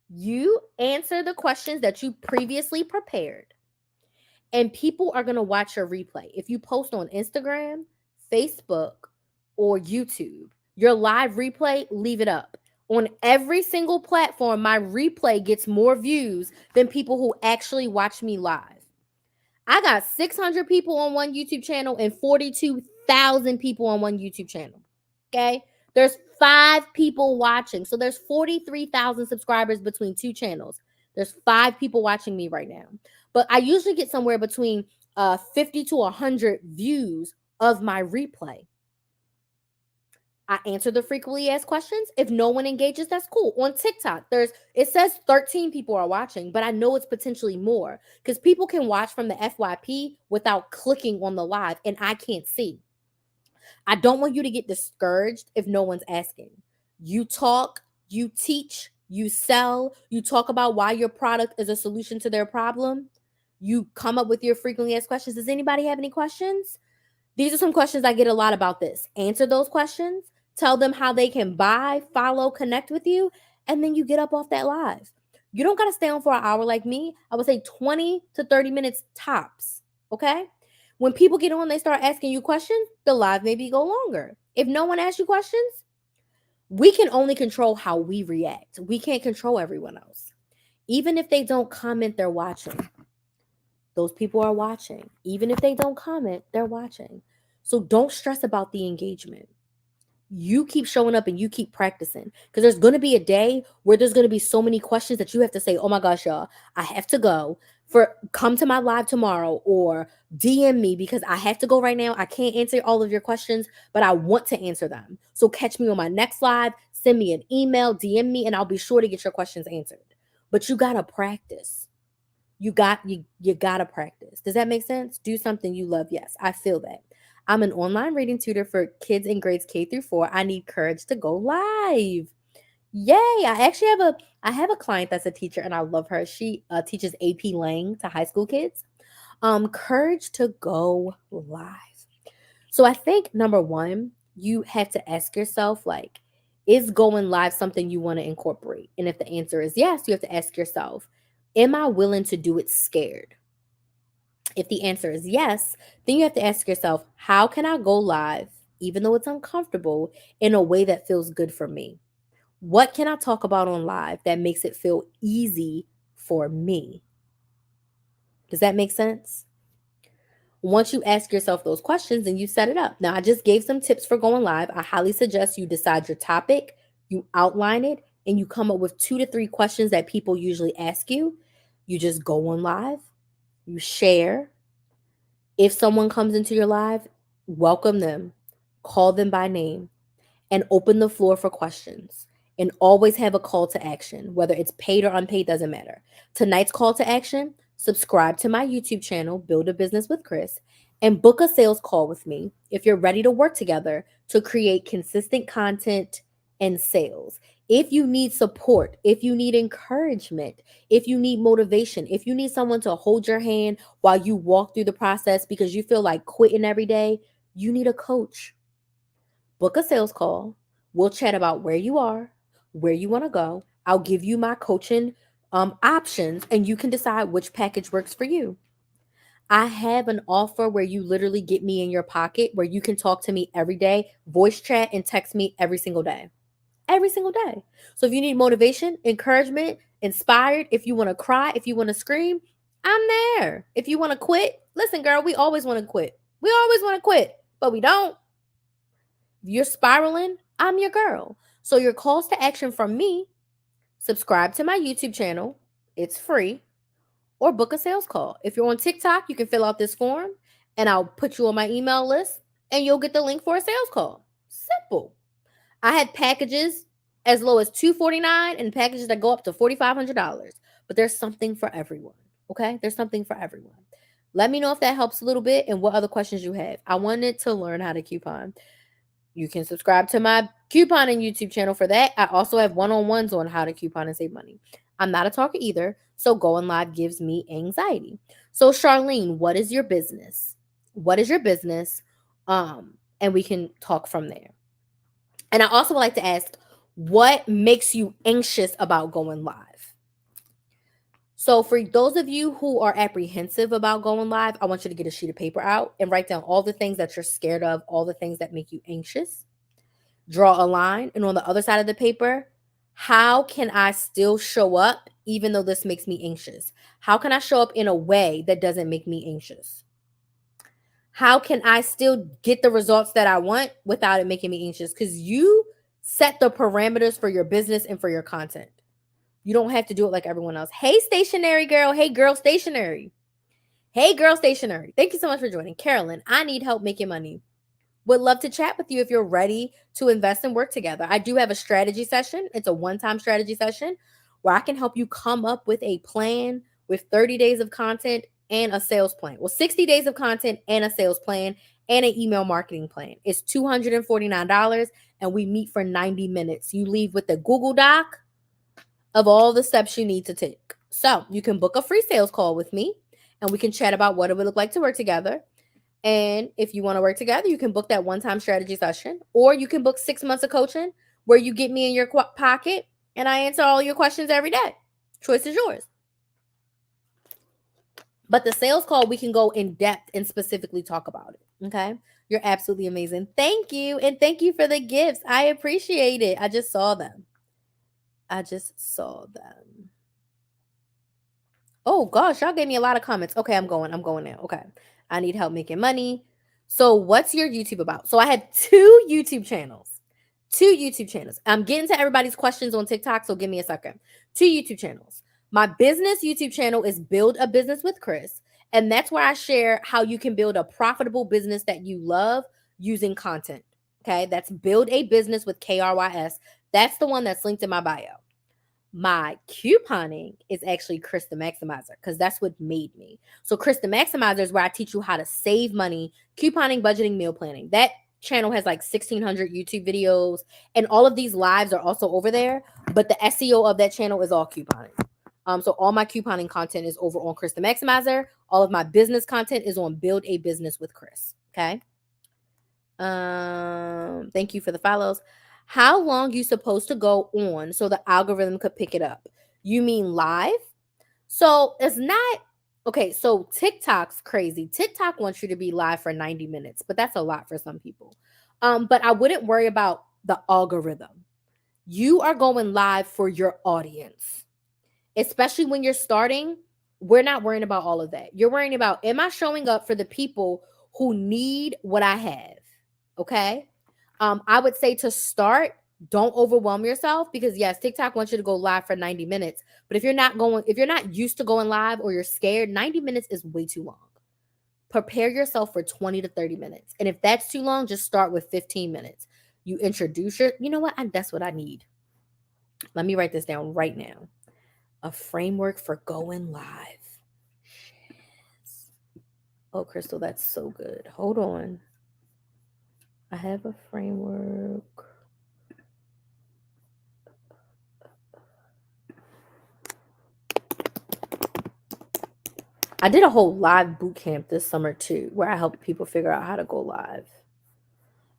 You answer the questions that you previously prepared, and people are going to watch your replay. If you post on Instagram, Facebook, or YouTube, your live replay, leave it up. On every single platform, my replay gets more views than people who actually watch me live. I got 600 people on one YouTube channel and 42,000 people on one YouTube channel. Okay? There's 5 people watching. So there's 43,000 subscribers between 2 channels. There's 5 people watching me right now. But I usually get somewhere between 50 to 100 views of my replay. I answer the frequently asked questions. If no one engages, that's cool. On TikTok, it says 13 people are watching, but I know it's potentially more because people can watch from the FYP without clicking on the live, and I can't see. I don't want you to get discouraged if no one's asking. You talk, you teach, you sell, you talk about why your product is a solution to their problem. You come up with your frequently asked questions. Does anybody have any questions? These are some questions I get a lot about this. Answer those questions. Tell them how they can buy, follow, connect with you, and then you get up off that live. You don't got to stay on for an hour like me. I would say 20 to 30 minutes tops, okay? When people get on, they start asking you questions, the live maybe go longer. If no one asks you questions, we can only control how we react. We can't control everyone else. Even if they don't comment, they're watching. Those people are watching. Even if they don't comment, they're watching. So don't stress about the engagement. You keep showing up and you keep practicing because there's going to be a day where there's going to be so many questions that you have to say, oh my gosh, y'all, I have to go come to my live tomorrow or DM me because I have to go right now. I can't answer all of your questions, but I want to answer them. So catch me on my next live, send me an email, DM me, and I'll be sure to get your questions answered. But you got to practice. You gotta practice. Does that make sense? Do something you love. Yes, I feel that. I'm an online reading tutor for kids in grades K through 4. I need courage to go live. Yay! I have a client that's a teacher and I love her. She teaches AP Lang to high school kids. Courage to go live. So I think number 1, you have to ask yourself like, is going live something you want to incorporate? And if the answer is yes, you have to ask yourself, am I willing to do it scared? If the answer is yes, then you have to ask yourself, how can I go live, even though it's uncomfortable, in a way that feels good for me? What can I talk about on live that makes it feel easy for me? Does that make sense? Once you ask yourself those questions, then you set it up. Now, I just gave some tips for going live. I highly suggest you decide your topic, you outline it, and you come up with 2 to 3 questions that people usually ask you. You just go on live, you share. If someone comes into your live, welcome them, call them by name, and open the floor for questions. And always have a call to action, whether it's paid or unpaid, doesn't matter. Tonight's call to action: subscribe to my YouTube channel, Build a Business with Chris, and book a sales call with me if you're ready to work together to create consistent content and sales. If you need support, if you need encouragement, if you need motivation, if you need someone to hold your hand while you walk through the process because you feel like quitting every day, you need a coach. Book a sales call. We'll chat about where you are, where you want to go. I'll give you my coaching options and you can decide which package works for you. I have an offer where you literally get me in your pocket, where you can talk to me every day, voice chat and text me every single day. Every single day. So if you need motivation, encouragement, inspired, if you want to cry, if you want to scream, I'm there. If you want to quit, listen, girl, we always want to quit. We always want to quit, but we don't. If you're spiraling, I'm your girl. So your calls to action from me: subscribe to my YouTube channel. It's free. Or book a sales call. If you're on TikTok, you can fill out this form and I'll put you on my email list and you'll get the link for a sales call. Simple. I had packages as low as $249 and packages that go up to $4,500. But there's something for everyone. Okay? There's something for everyone. Let me know if that helps a little bit and what other questions you have. I wanted to learn how to coupon. You can subscribe to my couponing YouTube channel for that. I also have one-on-ones on how to coupon and save money. I'm not a talker either, so going live gives me anxiety. So Charlene, what is your business? What is your business? And we can talk from there. And I also would like to ask, what makes you anxious about going live? So for those of you who are apprehensive about going live, I want you to get a sheet of paper out and write down all the things that you're scared of, all the things that make you anxious. Draw a line, and on the other side of the paper, how can I still show up even though this makes me anxious? How can I show up in a way that doesn't make me anxious? How can I still get the results that I want without it making me anxious? Because you set the parameters for your business and for your content. You don't have to do it like everyone else. Hey, stationary girl. Hey, girl, stationary. Hey, girl, stationary. Thank you so much for joining. Carolyn, I need help making money. Would love to chat with you if you're ready to invest and work together. I do have a strategy session. It's a one-time strategy session where I can help you come up with a plan with 30 days of content and a sales plan. Well, 60 days of content and a sales plan and an email marketing plan. It's $249 and we meet for 90 minutes. You leave with a Google Doc of all the steps you need to take. So you can book a free sales call with me and we can chat about what it would look like to work together. And if you want to work together, you can book that one-time strategy session, or you can book 6 months of coaching where you get me in your pocket and I answer all your questions every day. Choice is yours. But the sales call, we can go in depth and specifically talk about it. Okay. You're absolutely amazing. Thank you. And thank you for the gifts. I appreciate it. I just saw them. Oh gosh, y'all gave me a lot of comments. Okay, I'm going now. Okay. I need help making money. So what's your YouTube about? So I had two YouTube channels. I'm getting to everybody's questions on TikTok, so give me a second. 2 YouTube channels. My business YouTube channel is Build a Business with Chris, and that's where I share how you can build a profitable business that you love using content. Okay, that's Build a Business with KRYS. That's the one that's linked in my bio. My couponing is actually Chris the Maximizer because that's what made me. So Chris the Maximizer is where I teach you how to save money, couponing, budgeting, meal planning. That channel has like 1,600 YouTube videos, and all of these lives are also over there. But the SEO of that channel is all couponing. So all my couponing content is over on Chris the Maximizer. All of my business content is on Build a Business with Chris. Okay. Thank you for the follows. How long you supposed to go on so the algorithm could pick it up? You mean live? So it's not okay. So TikTok's crazy. TikTok wants you to be live for 90 minutes, but that's a lot for some people. But I wouldn't worry about the algorithm. You are going live for your audience, especially when you're starting. We're not worrying about all of that. You're worrying about, am I showing up for the people who need what I have? Okay. I would say to start, don't overwhelm yourself because yes, TikTok wants you to go live for 90 minutes. But if you're not used to going live or you're scared, 90 minutes is way too long. Prepare yourself for 20 to 30 minutes. And if that's too long, just start with 15 minutes. You introduce you know what? That's what I need. Let me write this down right now. A framework for going live. Oh, Crystal, that's so good. Hold on. I have a framework. I did a whole live boot camp this summer too, where I helped people figure out how to go live.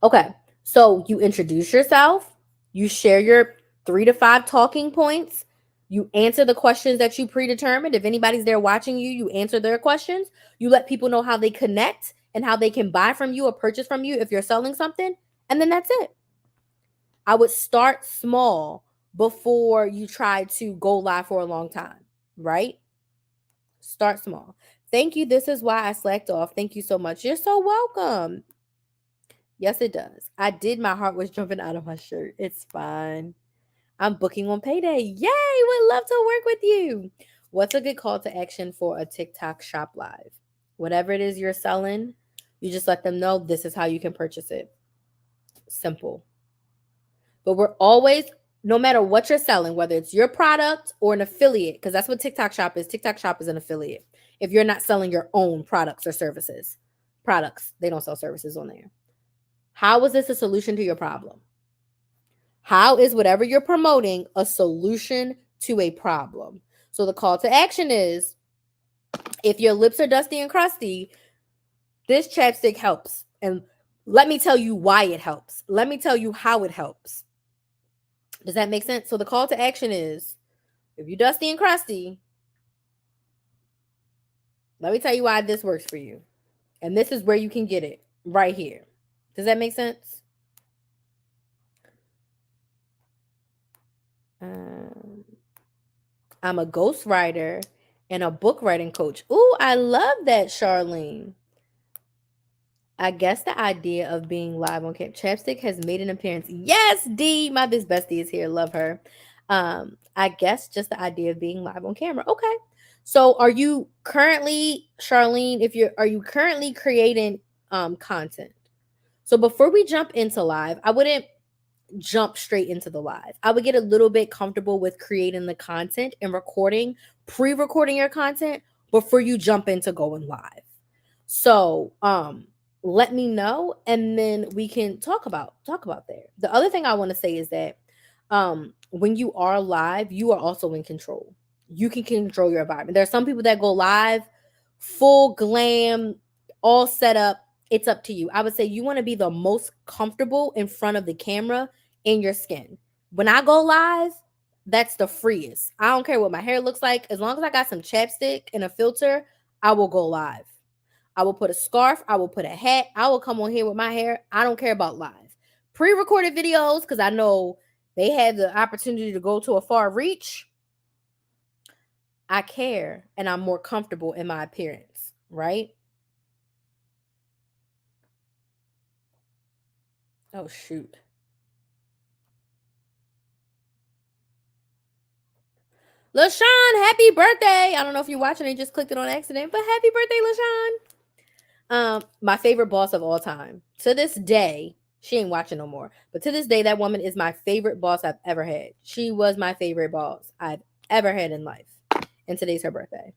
Okay, so you introduce yourself, you share your 3 to 5 talking points, you answer the questions that you predetermined. If anybody's there watching you, you answer their questions. You let people know how they connect and how they can buy from you or purchase from you if you're selling something, and then that's it. I would start small before you try to go live for a long time, right? Start small. Thank you. This is why I slacked off. Thank you so much. You're so welcome. Yes, it does. I did. My heart was jumping out of my shirt. It's fine. I'm booking on payday. Yay! Would love to work with you. What's a good call to action for a TikTok shop live? Whatever it is you're selling, you just let them know this is how you can purchase it. Simple. But we're always, no matter what you're selling, whether it's your product or an affiliate, because that's what TikTok Shop is. TikTok Shop is an affiliate. If you're not selling your own products or services, they don't sell services on there. How is this a solution to your problem? How is whatever you're promoting a solution to a problem. So the call to action is, if your lips are dusty and crusty, this chapstick helps. And let me tell you why it helps. Let me tell you how it helps. Does that make sense? So the call to action is, if you're dusty and crusty, let me tell you why this works for you. And this is where you can get it, right here. Does that make sense? I'm a ghostwriter and a book writing coach. Ooh, I love that, Charlene. I guess the idea of being live on camp. Chapstick has made an appearance. Yes, D, my biz bestie is here. Love her. I guess just the idea of being live on camera. Okay. So are you currently, Charlene, are you currently creating content? So before we jump into live, I wouldn't jump straight into the live. I would get a little bit comfortable with creating the content and pre-recording your content before you jump into going live. So, let me know and then we can talk about there. The other thing I want to say is that when you are live, you are also in control. You can control your environment. There are some people that go live full glam, all set up. It's up to you. I would say you want to be the most comfortable in front of the camera in your skin. When I go live, that's the freest. I don't care what my hair looks like. As long as I got some chapstick and a filter, I will go live. I will put a scarf. I will put a hat. I will come on here with my hair. I don't care about live. Pre-recorded videos, because I know they had the opportunity to go to a far reach. I care and I'm more comfortable in my appearance, right? Oh, shoot. LaShawn, happy birthday. I don't know if you're watching and just clicked it on accident, but happy birthday, LaShawn. My favorite boss of all time. To this day, she ain't watching no more. But to this day, that woman is my favorite boss I've ever had. She was my favorite boss I've ever had in life. And today's her birthday.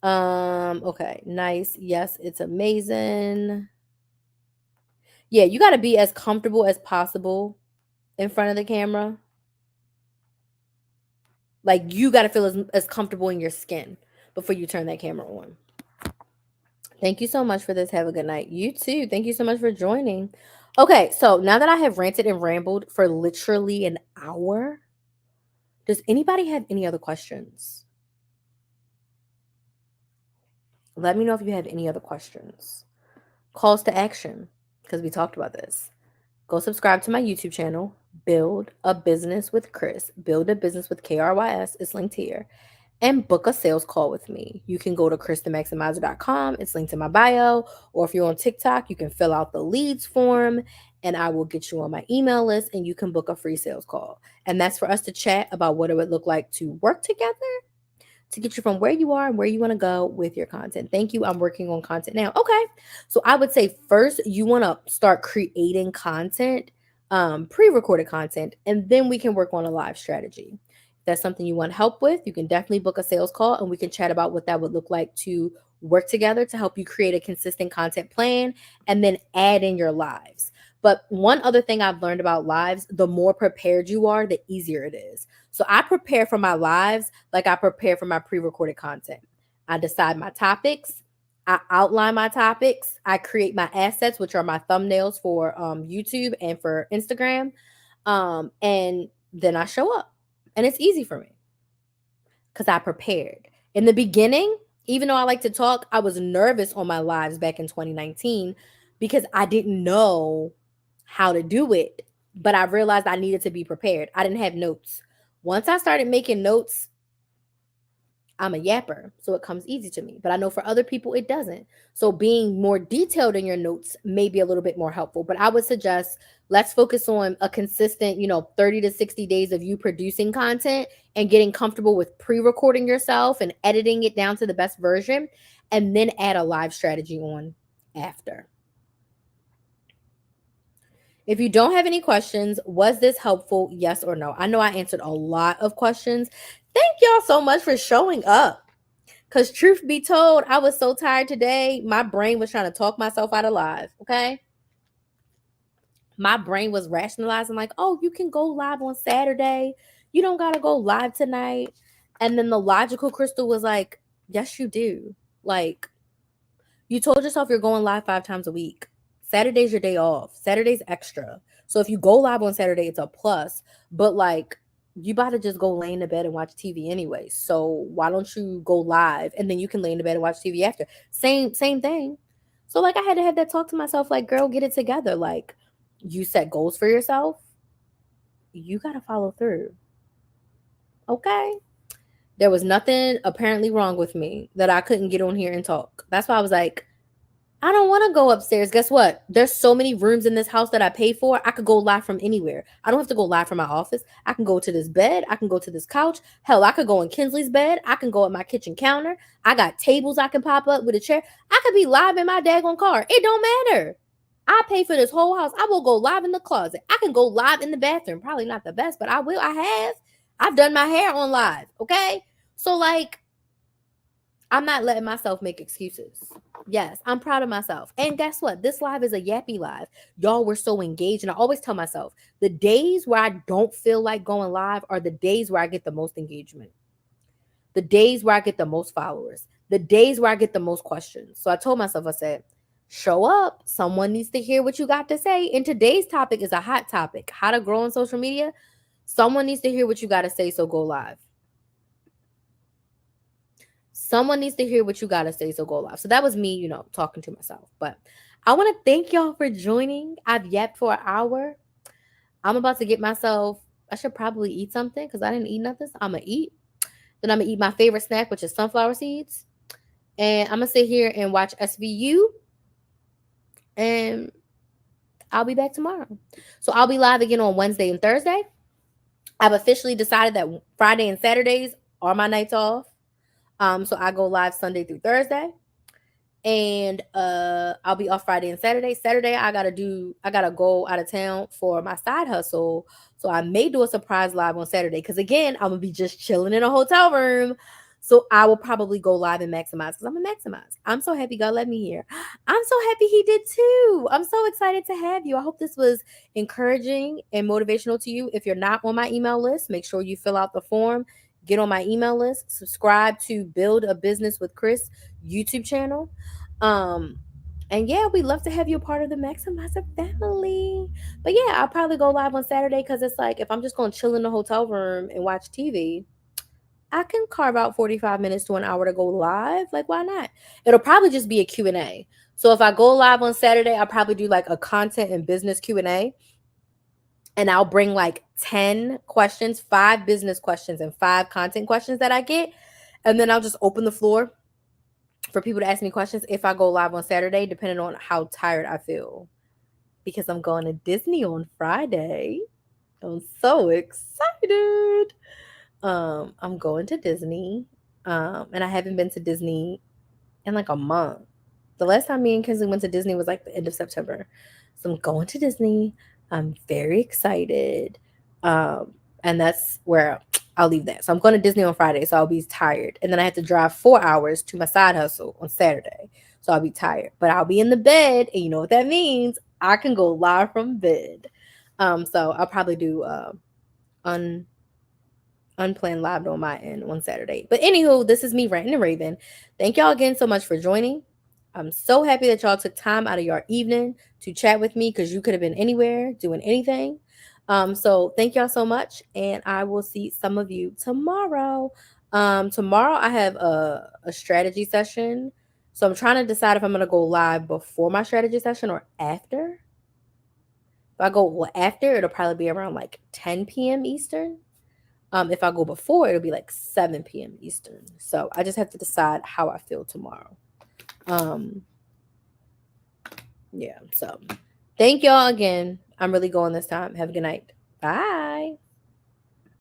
Okay, nice. Yes, it's amazing. Yeah, you got to be as comfortable as possible in front of the camera. Like, you got to feel as comfortable in your skin before you turn that camera on. Thank you so much for this. Have a good night. You too. Thank you so much for joining. Okay, so now that I have ranted and rambled for literally an hour, does anybody have any other questions? Let me know if you have any other questions. Calls to action, because we talked about this. Go subscribe to my YouTube channel, Build a Business with Chris. Build a Business with KRYS. It's linked here. And book a sales call with me. You can go to christhemaximizer.com. It's linked in my bio. Or if you're on TikTok, you can fill out the leads form and I will get you on my email list and you can book a free sales call. And that's for us to chat about what it would look like to work together to get you from where you are and where you want to go with your content. Thank you. I'm working on content now. Okay. So I would say first you want to start creating content, pre-recorded content, and then we can work on a live strategy. If that's something you want help with, you can definitely book a sales call and we can chat about what that would look like to work together to help you create a consistent content plan and then add in your lives. But one other thing I've learned about lives, the more prepared you are, the easier it is. So I prepare for my lives like I prepare for my pre-recorded content. I decide my topics. I outline my topics. I create my assets, which are my thumbnails for YouTube and for Instagram. And then I show up. And it's easy for me because I prepared. In the beginning, even though I like to talk, I was nervous on my lives back in 2019 because I didn't know how to do it. But I realized I needed to be prepared. I didn't have notes. Once I started making notes, I'm a yapper, so it comes easy to me. But I know for other people, it doesn't. So being more detailed in your notes may be a little bit more helpful. But I would suggest let's focus on a consistent, 30 to 60 days of you producing content and getting comfortable with pre-recording yourself and editing it down to the best version, and then add a live strategy on after. If you don't have any questions, was this helpful? Yes or no? I know I answered a lot of questions. Thank y'all so much for showing up. Because truth be told, I was so tired today. My brain was trying to talk myself out of live. Okay. My brain was rationalizing like, oh, you can go live on Saturday. You don't gotta go live tonight. And then the logical crystal was like, yes, you do. Like, you told yourself you're going live 5 times a week. Saturday's your day off. Saturday's extra. So if you go live on Saturday, it's a plus. But like, you about to just go lay in the bed and watch TV anyway. So why don't you go live and then you can lay in the bed and watch TV after? Same thing. So like, I had to have that talk to myself. Like, girl, get it together. Like, you set goals for yourself. You gotta follow through. Okay. There was nothing apparently wrong with me that I couldn't get on here and talk. That's why I was like, I don't want to go upstairs. Guess what? There's so many rooms in this house that I pay for. I could go live from anywhere. I don't have to go live from my office. I can go to this bed. I can go to this couch. Hell, I could go in Kinsley's bed. I can go at my kitchen counter. I got tables I can pop up with a chair. I could be live in my daggone car. It don't matter. I pay for this whole house. I will go live in the closet. I can go live in the bathroom. Probably not the best, but I will. I have. I've done my hair on live. Okay. So like, I'm not letting myself make excuses. Yes, I'm proud of myself. And guess what? This live is a yappy live. Y'all were so engaged. And I always tell myself the days where I don't feel like going live are the days where I get the most engagement, the days where I get the most followers, the days where I get the most questions. So I told myself, I said, show up. Someone needs to hear what you got to say. And today's topic is a hot topic, how to grow on social media. Someone needs to hear what you got to say. So go live. Someone needs to hear what you got to say, so go live. So that was me, talking to myself. But I want to thank y'all for joining. I've yapped for an hour. I'm about to get myself, I should probably eat something because I didn't eat nothing. So I'm going to eat. Then I'm going to eat my favorite snack, which is sunflower seeds. And I'm going to sit here and watch SVU. And I'll be back tomorrow. So I'll be live again on Wednesday and Thursday. I've officially decided that Friday and Saturdays are my nights off. So I go live Sunday through Thursday. And I'll be off Friday and Saturday. Saturday, I gotta go out of town for my side hustle. So I may do a surprise live on Saturday. Cause again, I'm gonna be just chilling in a hotel room. So I will probably go live and maximize because I'm a maximize. I'm so happy God let me here. I'm so happy he did too. I'm so excited to have you. I hope this was encouraging and motivational to you. If you're not on my email list, make sure you fill out the form. Get on my email list. Subscribe to Build a Business with Chris YouTube channel. And yeah, we'd love to have you a part of the Maximizer family. But yeah, I'll probably go live on Saturday because it's like if I'm just going to chill in the hotel room and watch TV, I can carve out 45 minutes to an hour to go live. Like, why not? It'll probably just be a Q&A. So if I go live on Saturday, I'll probably do like a content and business Q&A. And I'll bring like 10 questions, 5 business questions and 5 content questions that I get. And then I'll just open the floor for people to ask me questions if I go live on Saturday, depending on how tired I feel. Because I'm going to Disney on Friday. I'm so excited. I'm going to Disney. And I haven't been to Disney in like a month. The last time me and Kinsley went to Disney was like the end of September. So I'm going to Disney. I'm very excited. And that's where I'll leave that. So I'm going to Disney on Friday, so I'll be tired. And then I have to drive 4 hours to my side hustle on Saturday. So I'll be tired. But I'll be in the bed, and you know what that means. I can go live from bed. So I'll probably do unplanned live on my end on Saturday. But anywho, this is me ranting and raving. Thank y'all again so much for joining. I'm so happy that y'all took time out of your evening to chat with me because you could have been anywhere doing anything. So thank y'all so much, and I will see some of you tomorrow. Tomorrow I have a strategy session. So I'm trying to decide if I'm gonna go live before my strategy session or after. If I go after, it'll probably be around like 10 p.m. Eastern. If I go before, it'll be like 7 p.m. Eastern. So I just have to decide how I feel tomorrow. Yeah, so thank y'all again. I'm really going this time. Have a good night. Bye.